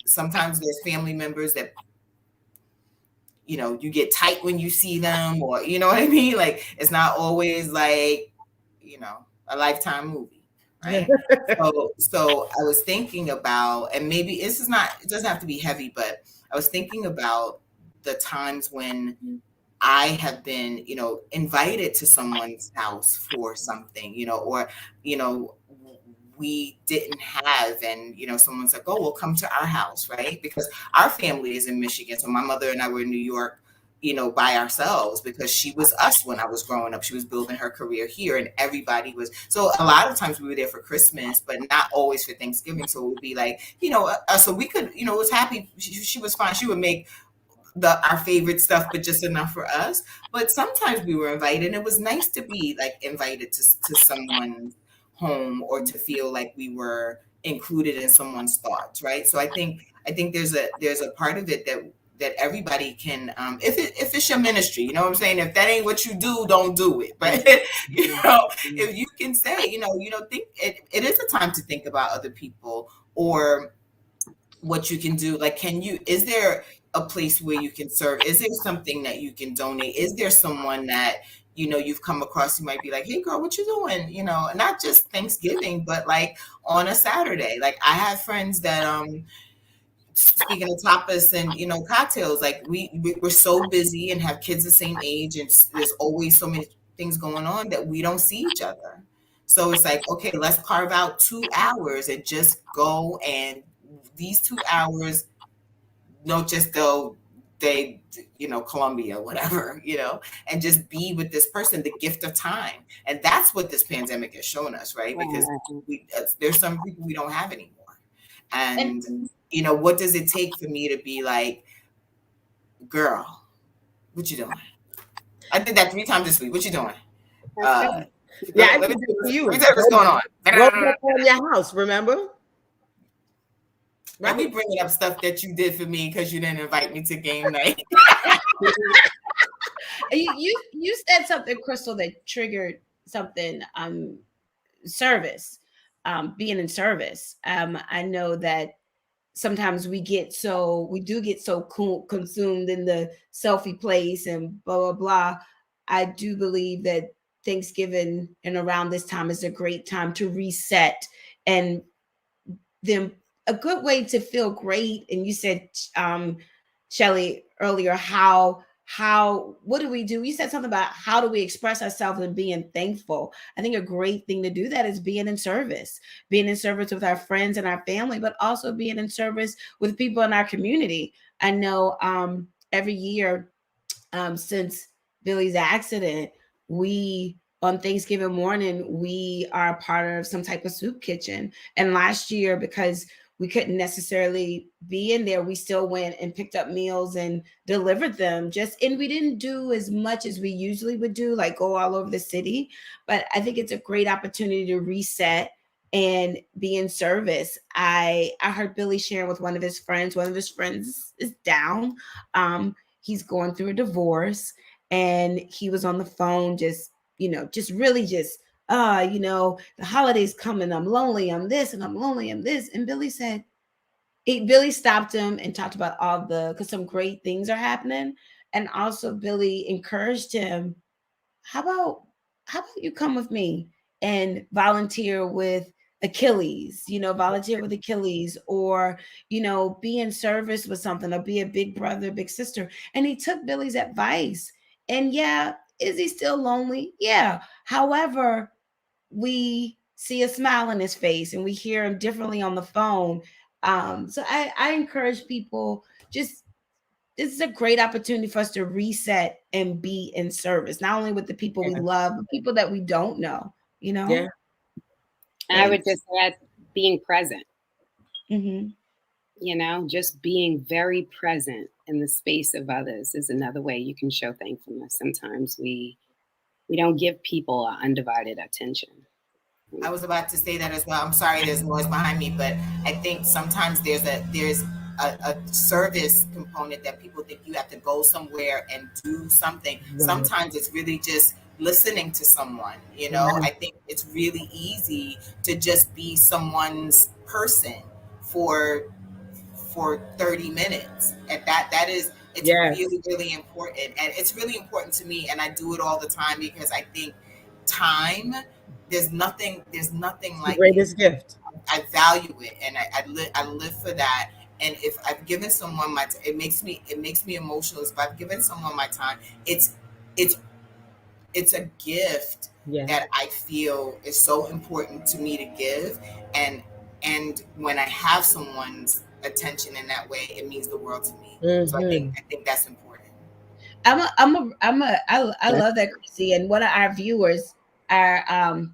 S4: sometimes there's family members that you get tight when you see them, or you know what I mean? Like, it's not always like, a Lifetime movie, right? so I was thinking about, and maybe it doesn't have to be heavy, but I was thinking about the times when I have been, invited to someone's house for something, or, we didn't have, and, someone's like, oh, well, come to our house, right? Because our family is in Michigan. So my mother and I were in New York, by ourselves, because she was us when I was growing up. She was building her career here, and everybody was. So a lot of times we were there for Christmas, but not always for Thanksgiving. So it would be like, so we could, was happy. She was fine. She would make our favorite stuff, but just enough for us. But sometimes we were invited, and it was nice to be like invited to someone's home, or to feel like we were included in someone's thoughts, right? So I think there's a part of it that everybody can, if it's your ministry, you know what I'm saying? If that ain't what you do, don't do it. But if you can say, think it is a time to think about other people, or what you can do. Like, is there a place where you can serve? Is there something that you can donate? Is there someone that you've come across, you might be like, hey girl, what you doing? Not just Thanksgiving, but like on a Saturday. Like, I have friends that speaking of tapas and cocktails, like we're so busy and have kids the same age, and there's always so many things going on that we don't see each other. So it's like, okay, let's carve out 2 hours and just go, and these 2 hours, just go Colombia, whatever, and just be with this person, the gift of time. And that's what this pandemic has shown us, right? Because there's some people we don't have anymore. And what does it take for me to be like, girl, what you doing? I did that 3 times this week. What you doing?
S3: I did it to you.
S4: Let me tell you what's going on.
S3: In your house, remember?
S4: Let me bring up stuff that you did for me because you didn't invite me to game night.
S5: You said something, Crystal, that triggered something. Service, being in service. I know that sometimes we do get so consumed in the selfie place and blah blah blah. I do believe that Thanksgiving and around this time is a great time to reset, and then a good way to feel great. And you said, Shelly, earlier, what do we do? You said something about how do we express ourselves and being thankful. I think a great thing to do that is being in service with our friends and our family, but also being in service with people in our community. I know every year since Billy's accident, on Thanksgiving morning, we are a part of some type of soup kitchen. And last year, because we couldn't necessarily be in there, we still went and picked up meals and delivered them. And we didn't do as much as we usually would do, like go all over the city. But I think it's a great opportunity to reset and be in service. I heard Billy sharing with one of his friends. One of his friends is down. He's going through a divorce, and he was on the phone the holidays coming, I'm lonely, I'm this, and I'm lonely, I'm this. And Billy stopped him and talked about because some great things are happening. And also Billy encouraged him, how about you come with me and volunteer with Achilles, volunteer with Achilles, or, be in service with something, or be a big brother, big sister. And he took Billy's advice. And yeah, is he still lonely? Yeah. However, we see a smile on his face and we hear him differently on the phone. So I encourage people, this is a great opportunity for us to reset and be in service, not only with the people we love, but people that we don't know,
S3: Yeah.
S6: I would just add being present.
S5: Mm-hmm.
S6: Just being very present in the space of others is another way you can show thankfulness. Sometimes we don't give people undivided attention.
S4: I was about to say that as well. I'm sorry, there's noise behind me, but I think sometimes there's a service component that people think you have to go somewhere and do something. Right. Sometimes it's really just listening to someone. I think it's really easy to just be someone's person for 30 minutes, and it's really, really important. And it's really important to me, and I do it all the time because I think time, there's nothing like
S3: the greatest gift.
S4: I value it, and I live for that. And if I've given someone my time, it makes me emotional. If I've given someone my time, it's a gift that I feel is so important to me to give. And when I have someone's attention in that way, it means the world to me. Mm-hmm. So I think that's important.
S5: I love that, Chrissy. And one of our viewers, our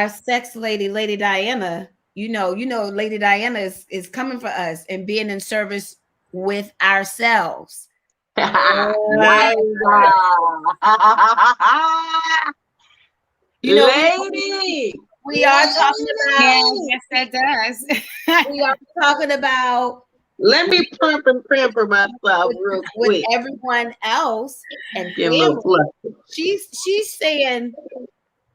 S5: sex lady Diana, Lady Diana is coming for us and being in service with ourselves.
S2: Lady,
S5: we are talking about.
S6: Yes, that does.
S5: We are talking about.
S2: Let me pump and pamper myself real quick
S5: with everyone else, and she's saying,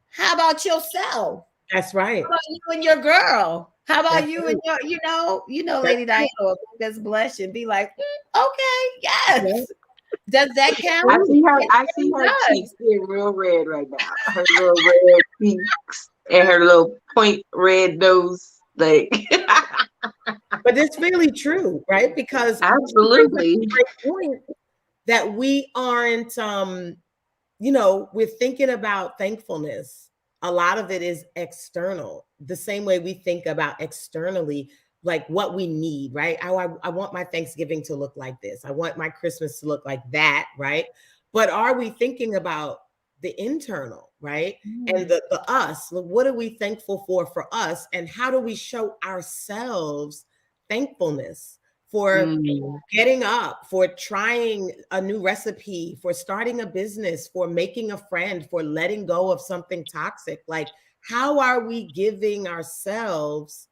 S5: "How about yourself?"
S3: That's right.
S5: How about you and your girl? How about you and your, Lady Diana, that's blush and be like, okay, yes. Does that count?
S2: I see her cheeks getting real red right now. Her little red cheeks and her little point red nose, like.
S3: But it's really true, right? Because
S2: absolutely,
S3: great point that we aren't, we're thinking about thankfulness. A lot of it is external, the same way we think about externally, like what we need, right? I want my Thanksgiving to look like this. I want my Christmas to look like that, right? But are we thinking about the internal, right? And the us? What are we thankful for us? And how do we show ourselves thankfulness for getting up, for trying a new recipe, for starting a business, for making a friend, for letting go of something toxic? Like, how are we giving ourselves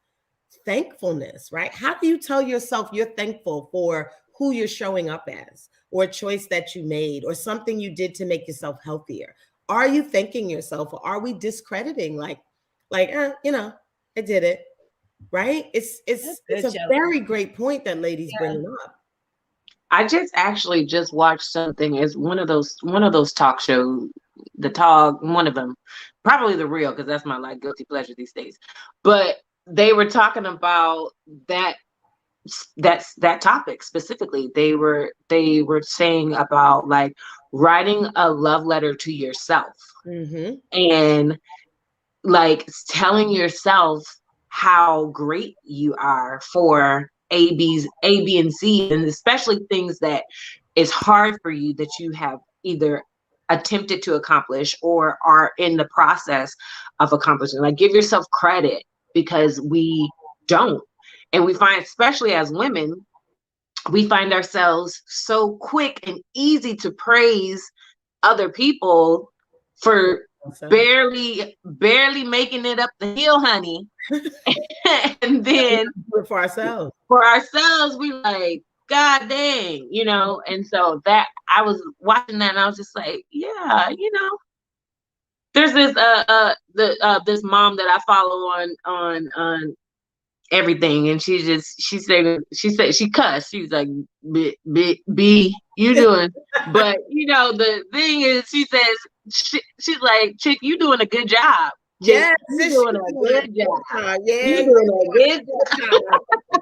S3: thankfulness, right? How do you tell yourself you're thankful for who you're showing up as, or a choice that you made, or something you did to make yourself healthier? Are you thanking yourself, or are we discrediting I did it? Right? It's a very great point that Lady's bringing up.
S2: I actually just watched something as one of those talk shows, one of them, probably The Real, because that's my guilty pleasure these days. But they were talking about that topic specifically. They were saying about writing a love letter to yourself, and telling yourself how great you are for A, B, and C, and especially things that is hard for you that you have either attempted to accomplish or are in the process of accomplishing. Give yourself credit, because we don't. And we find, especially as women, we find ourselves so quick and easy to praise other people for barely making it up the hill, honey. And then
S3: for ourselves,
S2: we God dang, and so that I was watching that and I was just like, yeah, there's this this mom that I follow on everything, and she said she cussed. She was like, B, you doing? But the thing is, she says, she's like, Chick, you doing a good job.
S3: Yes,
S2: you doing a good job.
S3: Yeah,
S2: you doing a good job.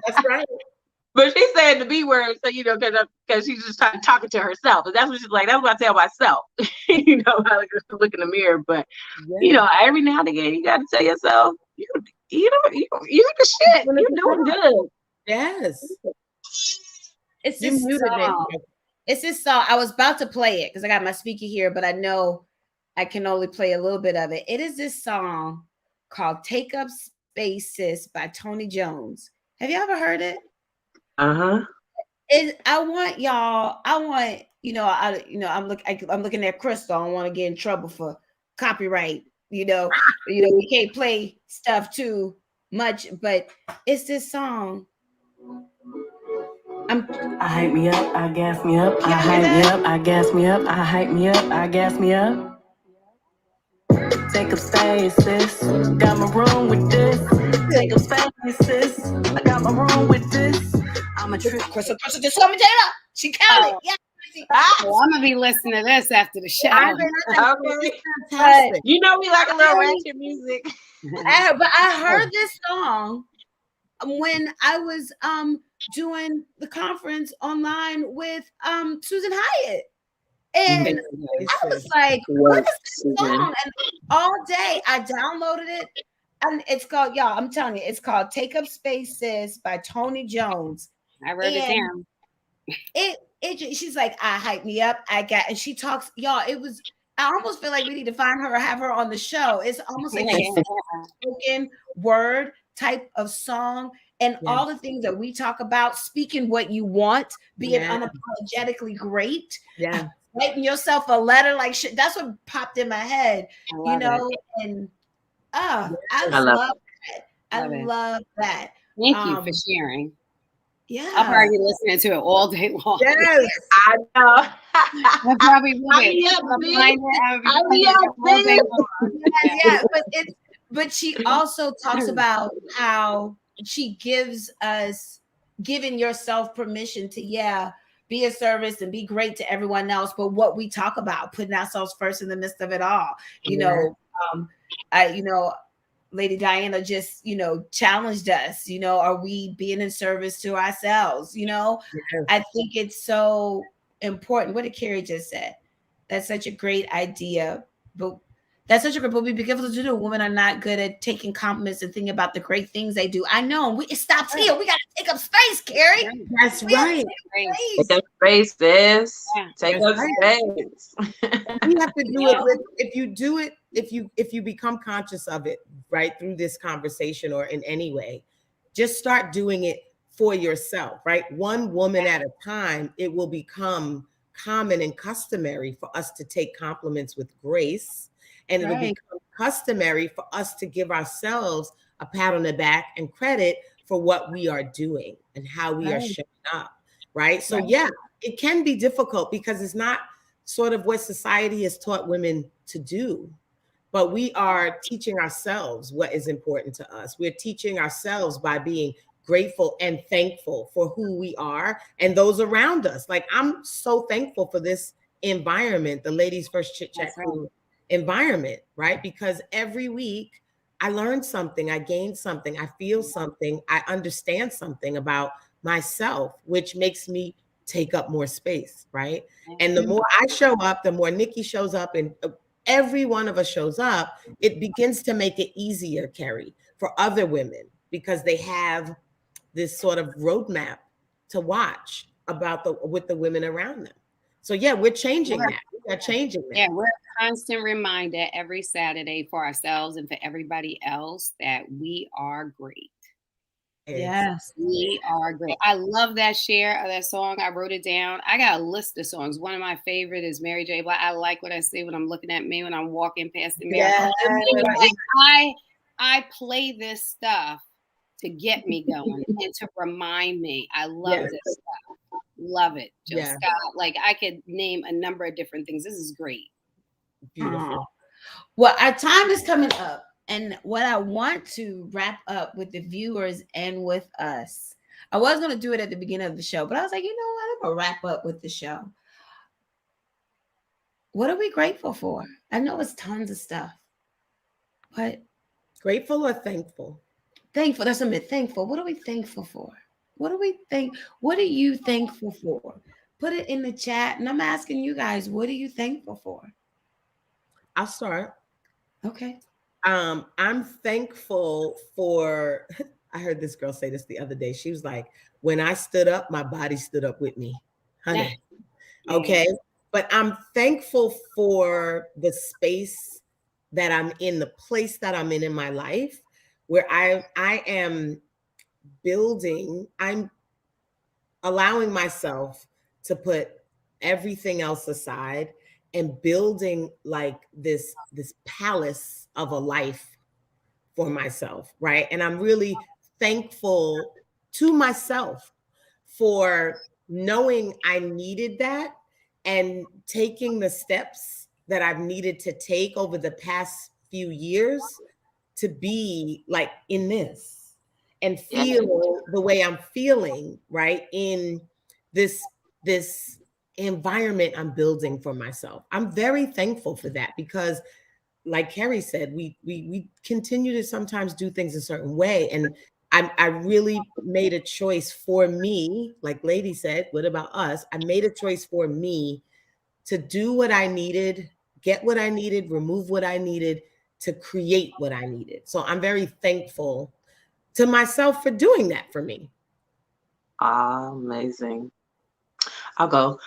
S3: That's right.
S2: But she's saying the B word, so because she's just talking to herself. And that's what she's like. That's what I tell myself. I look in the mirror. But every now and again, you got to tell yourself, you the shit. You're doing good.
S3: Yes.
S5: It's this song. It's this song. I was about to play it because I got my speaker here, but I know I can only play a little bit of it. It is this song called "Take Up Space, Sis" by Tony Jones. Have you ever heard it?
S2: Uh-huh.
S5: I want y'all. I'm looking at Crystal. I don't want to get in trouble for copyright. We can't play stuff too much, but it's this song.
S1: I hype me up, I gas me up, I hype me up, I gas me up, I hype me up, I gas me up. Take up space, sis. Got my room with this. Take up space, sis. I got my room with this. I'm a trip.
S5: Crystal, just let me tell you. She counted. Yeah.
S6: Well, I'm gonna be listening to this after the show.
S2: Okay. We like a little ratchet music.
S5: But I heard this song when I was doing the conference online with Susan Hyatt. And I was like, what is this song? And all day I downloaded it. And it's called, y'all, I'm telling you, it's called Take Up Space, Sis by Tony Jones.
S6: I wrote it down.
S5: She's like, I hype me up. And she talks, y'all, I almost feel like we need to find her or have her on the show. It's almost like a spoken word type of song. And all the things that we talk about, speaking what you want, being unapologetically great.
S3: Yeah.
S5: Writing yourself a letter like shit. That's what popped in my head, and I love that. I love that.
S6: Thank you for sharing.
S5: Yeah.
S6: I'll probably be listening to it all day long.
S3: Yes,
S2: I know.
S6: I probably will be.
S5: But she also talks about how she gives us giving yourself permission to be a service and be great to everyone else. But what we talk about, putting ourselves first in the midst of it all, Lady Diana just, challenged us, are we being in service to ourselves? I think it's so important. What did Carrie just said? That's such a great idea. But we be careful to do. Women are not good at taking compliments and thinking about the great things they do. I know. It stops here. We got to take up space, Carrie.
S3: That's right.
S2: Take up space, sis. Take up space.
S3: You have to do it if you do it, if you become conscious of it, right, through this conversation or in any way, just start doing it for yourself, right? One woman at a time, it will become common and customary for us to take compliments with grace. And it'll become customary for us to give ourselves a pat on the back and credit for what we are doing and how we are showing up, right? So it can be difficult because it's not sort of what society has taught women to do, but we are teaching ourselves what is important to us. We're teaching ourselves by being grateful and thankful for who we are and those around us. Like, I'm so thankful for this environment, the Ladies First Chit-Chat environment, right? Because every week I learn something, I gain something, I feel something, I understand something about myself, which makes me take up more space, right? And the more I show up, the more Nikki shows up, and every one of us shows up, it begins to make it easier, Carrie, for other women, because they have this sort of roadmap to watch with the women around them. So we're changing that. We are changing that.
S6: Yeah, we're a constant reminder every Saturday for ourselves and for everybody else that we are great.
S5: Yes,
S6: we are great. I love that share of that song. I wrote it down. I got a list of songs. One of my favorite is Mary J. Blige. I like what I see when I'm looking at me when I'm walking past the mirror. I play this stuff to get me going and to remind me. I love this stuff. Love it. Jill Scott. Like, I could name a number of different things. This is great.
S3: Beautiful.
S5: Well, our time is coming up. And what I want to wrap up with the viewers and with us, I was going to do it at the beginning of the show, but I was like, you know what? I'm going to wrap up with the show. What are we grateful for? I know it's tons of stuff, but
S3: grateful or thankful?
S5: Thankful. That's a myth. Thankful. What are we thankful for? What are you thankful for? Put it in the chat. And I'm asking you guys, what are you thankful for?
S3: I'll start.
S5: Okay.
S3: I'm thankful for, I heard this girl say this the other day. She was like, when I stood up, my body stood up with me, honey. Yeah. Okay. But I'm thankful for the space that I'm in, the place that I'm in my life, where I am building, I'm allowing myself to put everything else aside and building like this palace of a life for myself, right? And I'm really thankful to myself for knowing I needed that and taking the steps that I've needed to take over the past few years to be like in this and feel the way I'm feeling, right? In this environment I'm building for myself. I'm very thankful for that because, like Carrie said, we continue to sometimes do things a certain way. And I really made a choice for me, like Lady said, what about us? I made a choice for me to do what I needed, get what I needed, remove what I needed to create what I needed. So I'm very thankful to myself for doing that for me.
S2: Amazing. I'll go.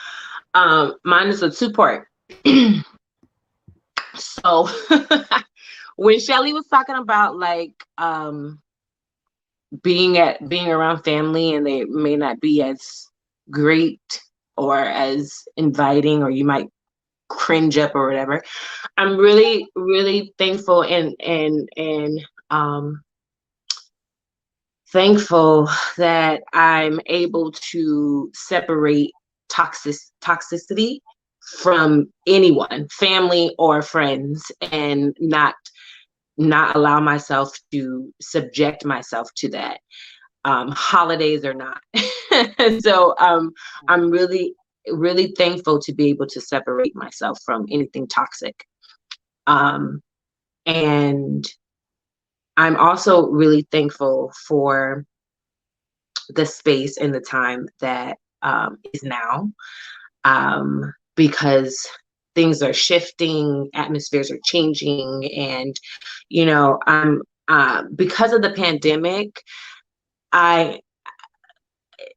S2: Mine is a two-part. So when Shelly was talking about like being around family and they may not be as great or as inviting, or you might cringe up or whatever, I'm really, really thankful and thankful that I'm able to separate toxicity from anyone, family or friends, and not allow myself to subject myself to that, holidays or not. So I'm really, really thankful to be able to separate myself from anything toxic. And I'm also really thankful for the space and the time that is now, because things are shifting, atmospheres are changing, and I'm because of the pandemic,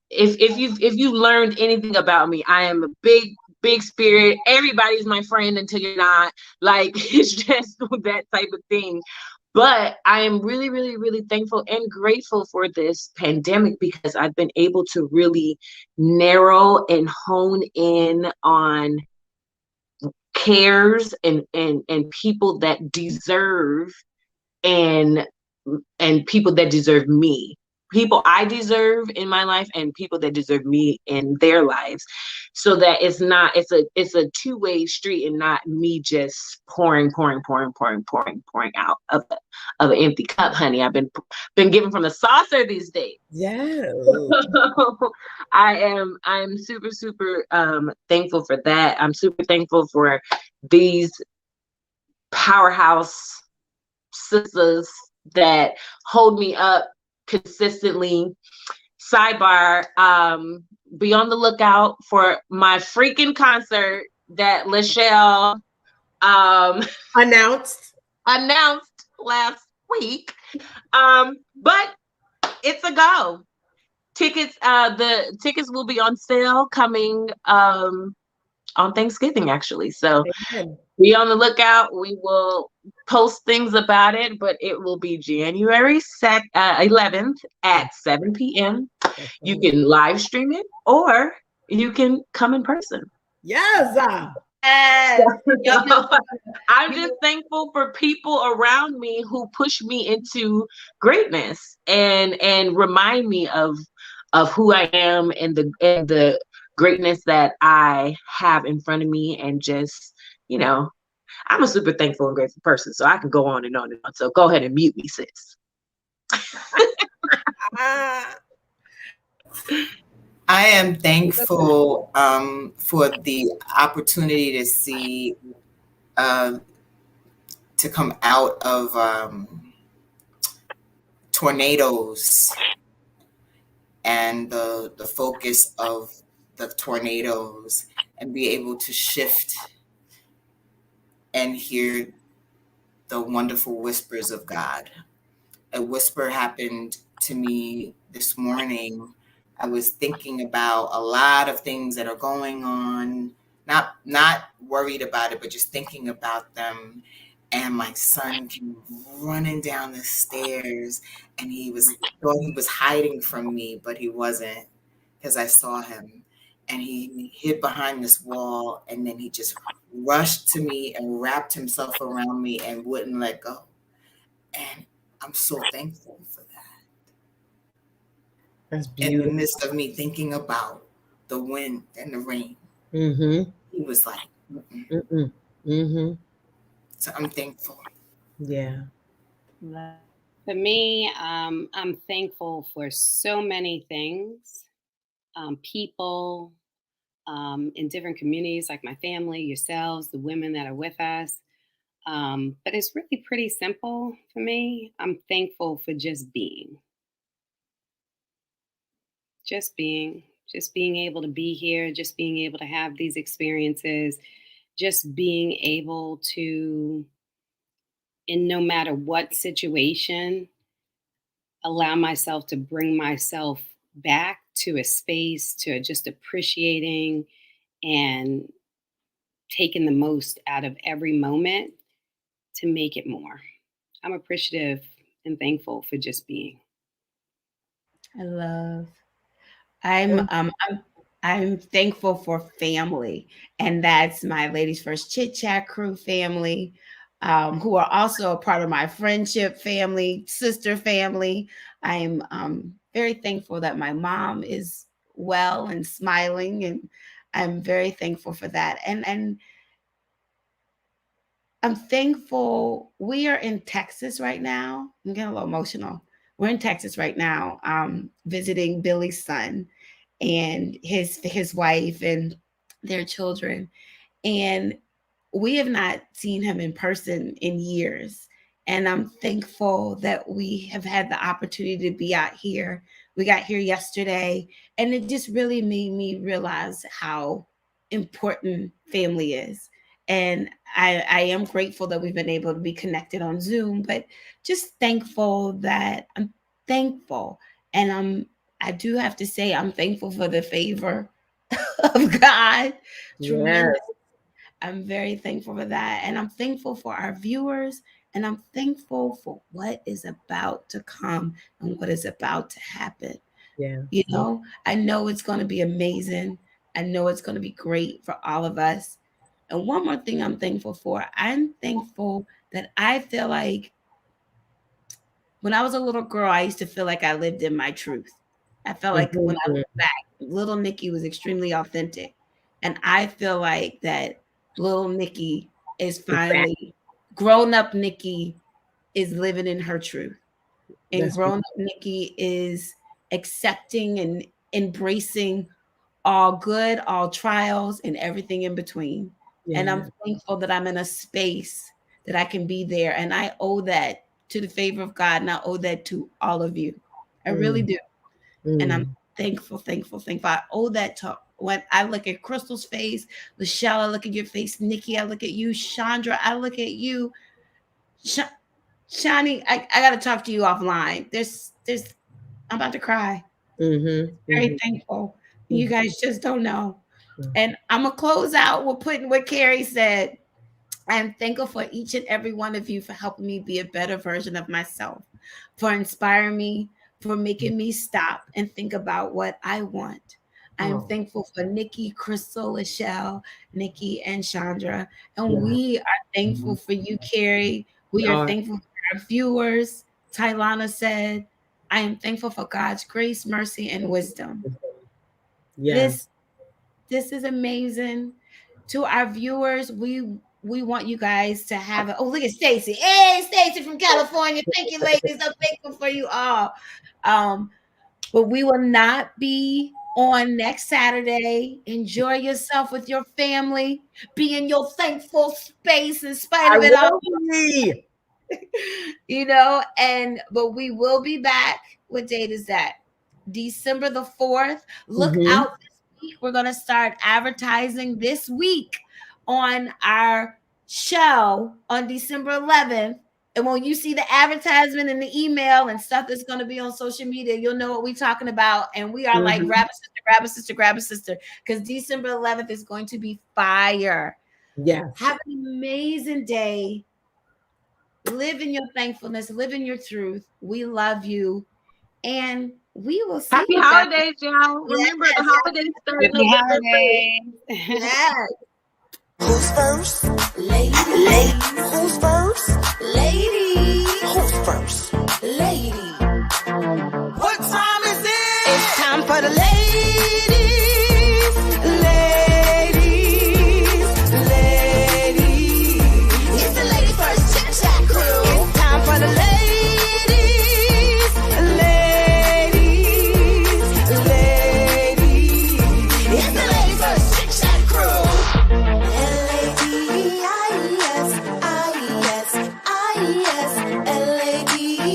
S2: if you learned anything about me, I am a big spirit. Everybody's my friend until you're not. Like, it's just that type of thing. But I am really, really, really thankful and grateful for this pandemic, because I've been able to really narrow and hone in on cares and people that deserve, and people that deserve me. People I deserve in my life and people that deserve me in their lives, so that it's a two-way street and not me just pouring out of an empty cup, honey. I've been given from the saucer these days.
S3: Yeah.
S2: I'm super, super thankful for that. I'm super thankful for these powerhouse sisters that hold me up consistently. Sidebar, be on the lookout for my freaking concert that Lachelle
S3: announced
S2: last week. But it's a go. The tickets will be on sale coming on Thanksgiving, actually. So be on the lookout. We will post things about it, but it will be January 11th at 7 p.m. You can live stream it, or you can come in person.
S3: Yes.
S2: I'm just thankful for people around me who push me into greatness and remind me of who I am and the greatness that I have in front of me. And just, I'm a super thankful and grateful person, so I can go on and on and on. So go ahead and mute me, sis.
S4: I am thankful for the opportunity to see, to come out of tornadoes and the focus of the tornadoes, and be able to shift and hear the wonderful whispers of God. A whisper happened to me this morning. I was thinking about a lot of things that are going on, not worried about it, but just thinking about them. And my son came running down the stairs, and he was hiding from me, but he wasn't, because I saw him. And he hid behind this wall, and then he just rushed to me and wrapped himself around me and wouldn't let go. And I'm so thankful for that.
S3: That's beautiful.
S4: In the midst of me thinking about the wind and the rain, he was like, So I'm thankful.
S3: Yeah.
S6: For me, I'm thankful for so many things, people in different communities, like my family, yourselves, the women that are with us. But it's really pretty simple for me. I'm thankful for just being. Just being able to be here, just being able to have these experiences, just being able to, in no matter what situation, allow myself to bring myself back to a space to just appreciating and taking the most out of every moment to make it more. I'm appreciative and thankful for just being.
S5: I'm thankful for family, and that's my Ladies First Chit-Chat crew family, who are also a part of my friendship family, sister family. I am very thankful that my mom is well and smiling, and I'm very thankful for that. And I'm thankful we are in Texas right now. I'm getting a little emotional. We're in Texas right now, visiting Billy's son and his wife and their children. And we have not seen him in person in years. And I'm thankful that we have had the opportunity to be out here. We got here yesterday, and it just really made me realize how important family is. And I am grateful that we've been able to be connected on Zoom, but just thankful that I'm thankful. And I do have to say, I'm thankful for the favor of God. Tremendous. I'm very thankful for that. And I'm thankful for our viewers. And I'm thankful for what is about to come and what is about to happen.
S3: Yeah.
S5: You know, I know it's going to be amazing. I know it's going to be great for all of us. And one more thing I'm thankful for, I'm thankful that I feel like when I was a little girl, I used to feel like I lived in my truth. I felt like when I look back, little Nikki was extremely authentic. And I feel like that little Nikki is finally grown up. Nikki is living in her truth. And grown up Nikki is accepting and embracing all good, all trials, and everything in between. Yeah. And I'm thankful that I'm in a space that I can be there. And I owe that to the favor of God, and I owe that to all of you. I really do. And I'm thankful. I owe that to when I look at Crystal's face, Michelle, I look at your face, Nikki, I look at you, Chandra, I look at you. Shani, I gotta talk to you offline. There's I'm about to cry. Very thankful. You guys just don't know. And I'm gonna close out with putting what Carrie said. I'm thankful for each and every one of you for helping me be a better version of myself, for inspiring me, for making me stop and think about what I want. I'm thankful for Nikki, Crystal, Michelle, Nikki, and Chandra. And we are thankful for you, Carrie. We are thankful for our viewers. Tylana said, I am thankful for God's grace, mercy, and wisdom. This is amazing. To our viewers, we want you guys to have it. Oh, look at Stacy. Hey, Stacy from California. Thank you, ladies. I'm thankful for you all. But we will not be on next Saturday. Enjoy yourself with your family. Be in your thankful space in spite of it all. You know, but we will be back. What date is that? December the 4th. Look out this week. We're going to start advertising this week on our show on December 11th. And when you see the advertisement and the email and stuff that's going to be on social media, you'll know what we're talking about. And we are like, grab a sister, grab a sister, grab a sister. Because December 11th is going to be fire.
S3: Yeah.
S5: Have an amazing day. Live in your thankfulness. Live in your truth. We love you. And we will see
S2: Happy
S5: you
S2: holidays, y'all. Remember the holidays start November 1st.
S5: Yes.
S1: Who's first? Lady. Who's first? Lady. Who's first? Lady. What time is it? It's time for the ladies. Ladies. It's the Lady First Chit-Chat crew. It's time for the ladies. It's the Lady First Chit-Chat crew.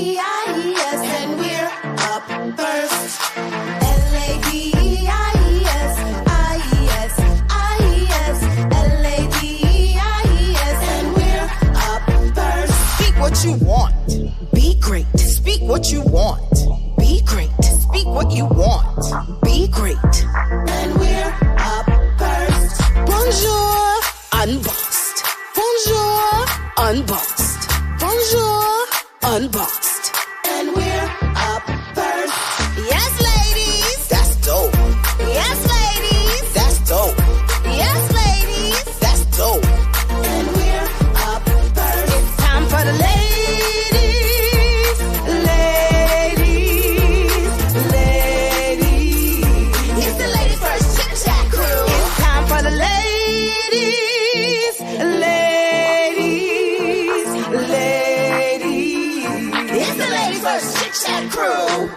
S1: L-A-D-I-S, and we're up first. L-A-D-I-S, L-A-D-I-S, and we're up first. Speak what you want. Be great. Speak what you want. Be great. Speak what you want. Be great. And we're up first. Bonjour, unboxed. Bonjour, unboxed. Bonjour, unboxed. And we're up first. Yes, ladies. That's dope. Yes, ladies. That's dope. Yes, ladies. That's dope. And we're up first. It's time for the ladies. It's the Lady First Chit-Chat crew. It's time for the ladies. It's the Lady First Chit-Chat crew.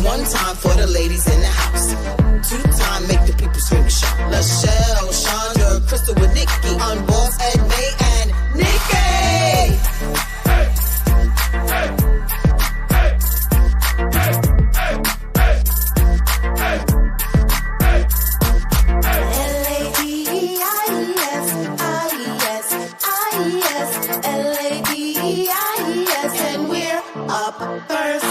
S1: One time for the ladies in the house. Two time make the people scream and shout. Lachelle, Chandra, Crystal with Nikki. Unboss, Ed, May, and Nikki. L-A-D-I-S, and we're up first.